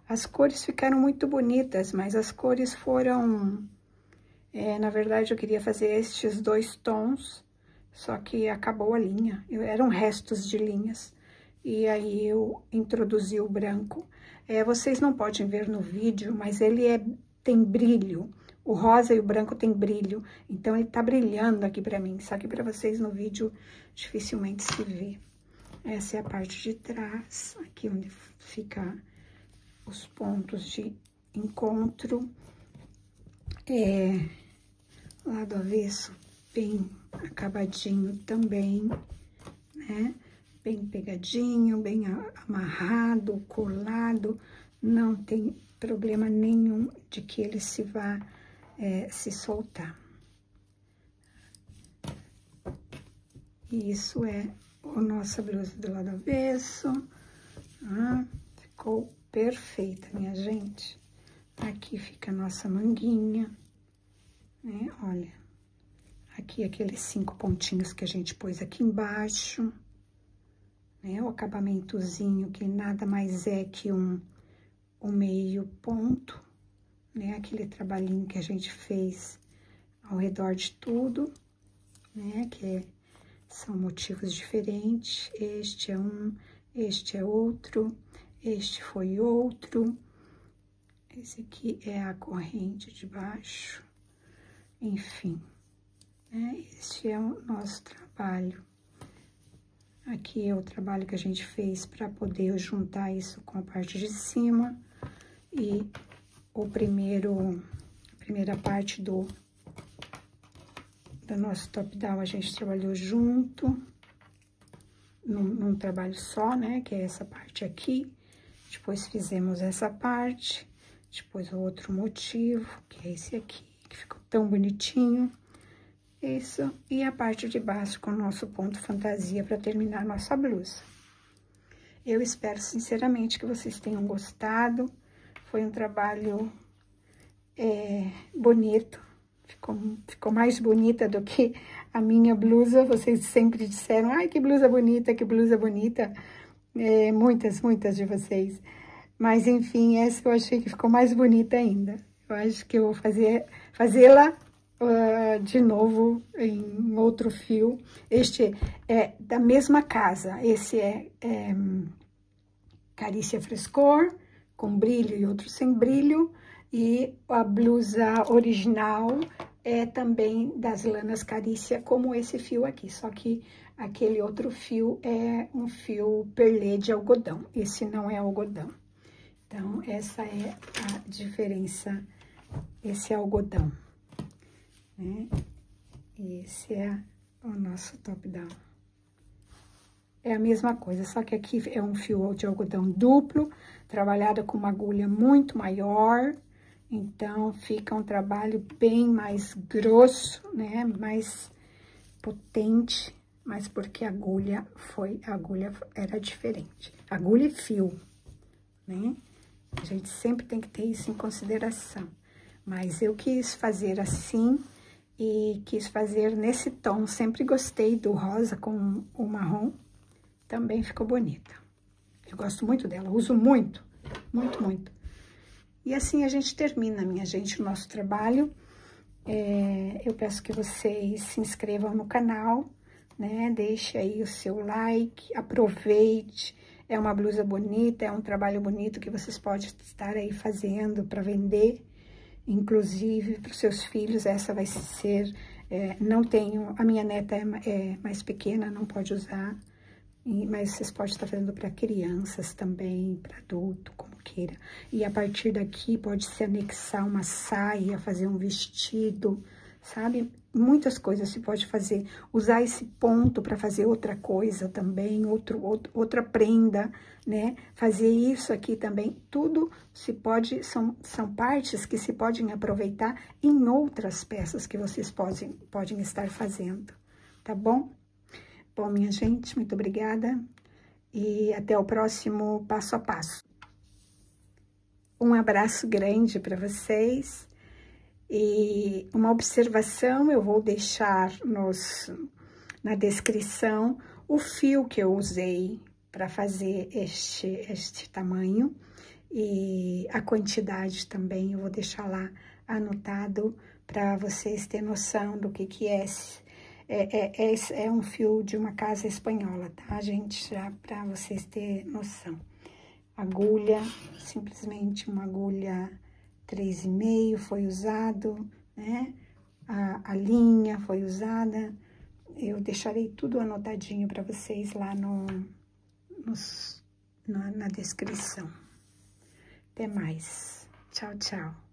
As cores ficaram muito bonitas, mas as cores foram... na verdade, eu queria fazer estes 2 tons, só que acabou a linha. Eram restos de linhas. E aí, eu introduzi o branco. Vocês não podem ver no vídeo, mas ele tem brilho. O rosa e o branco tem brilho. Então, ele tá brilhando aqui pra mim. Só que pra vocês no vídeo, dificilmente se vê. Essa é a parte de trás, aqui onde fica os pontos de encontro. Lado avesso, bem acabadinho também, né? Bem pegadinho, bem amarrado, colado. Não tem problema nenhum de que ele se vá se soltar. E isso é a nossa blusa do lado avesso. Ficou perfeita, minha gente. Aqui fica a nossa manguinha, né? Olha, aqui aqueles 5 pontinhos que a gente pôs aqui embaixo, né? O acabamentozinho que nada mais é que um meio ponto, né? Aquele trabalhinho que a gente fez ao redor de tudo, né? São motivos diferentes. Este é um, este é outro, este foi outro. Esse aqui é a corrente de baixo. Enfim, né? Este é o nosso trabalho. Aqui é o trabalho que a gente fez para poder juntar isso com a parte de cima. E a primeira parte do nosso top-down a gente trabalhou junto, num trabalho só, né? Que é essa parte aqui. Depois fizemos essa parte, depois o outro motivo, que é esse aqui, que ficou tão bonitinho. Isso, e a parte de baixo com o nosso ponto fantasia para terminar a nossa blusa. Eu espero sinceramente que vocês tenham gostado. Foi um trabalho bonito. Ficou mais bonita do que a minha blusa. Vocês sempre disseram, ai, que blusa bonita, que blusa bonita. Muitas de vocês. Mas, enfim, essa eu achei que ficou mais bonita ainda. Eu acho que eu vou fazê-la de novo em outro fio. Este é da mesma casa. Esse é Carícia Frescor, com brilho e outro sem brilho. E a blusa original é também das Lanas Carícia, como esse fio aqui. Só que aquele outro fio é um fio perlê de algodão. Esse não é algodão. Então, essa é a diferença. Esse é algodão, né? Esse é o nosso top-down. É a mesma coisa, só que aqui é um fio de algodão duplo, trabalhado com uma agulha muito maior. Então, fica um trabalho bem mais grosso, né? Mais potente, mas porque a agulha era diferente. Agulha e fio, né? A gente sempre tem que ter isso em consideração. Mas eu quis fazer assim e quis fazer nesse tom. Sempre gostei do rosa com o marrom. Também ficou bonita. Eu gosto muito dela, uso muito, muito. E assim a gente termina, minha gente, o nosso trabalho. Eu peço que vocês se inscrevam no canal, né? Deixe aí o seu like, aproveite. É uma blusa bonita, é um trabalho bonito que vocês podem estar aí fazendo para vender. Inclusive, para os seus filhos, essa vai ser... não tenho... A minha neta é mais pequena, não pode usar. Mas vocês podem estar fazendo para crianças também, para adulto, como queira. E a partir daqui pode se anexar uma saia, fazer um vestido, sabe? Muitas coisas se pode fazer. Usar esse ponto para fazer outra coisa também, outra prenda, né? Fazer isso aqui também, tudo se pode, são partes que se podem aproveitar em outras peças que vocês podem estar fazendo, tá bom? Bom, minha gente, muito obrigada e até o próximo passo a passo. Um abraço grande para vocês e uma observação, eu vou deixar na descrição o fio que eu usei para fazer este tamanho. e a quantidade também eu vou deixar lá anotado para vocês terem noção do que é. É um fio de uma casa espanhola, tá, gente? Já para vocês terem noção. Agulha, simplesmente uma agulha 3,5 foi usado, né? A linha foi usada. Eu deixarei tudo anotadinho para vocês lá na descrição. Até mais. Tchau, tchau.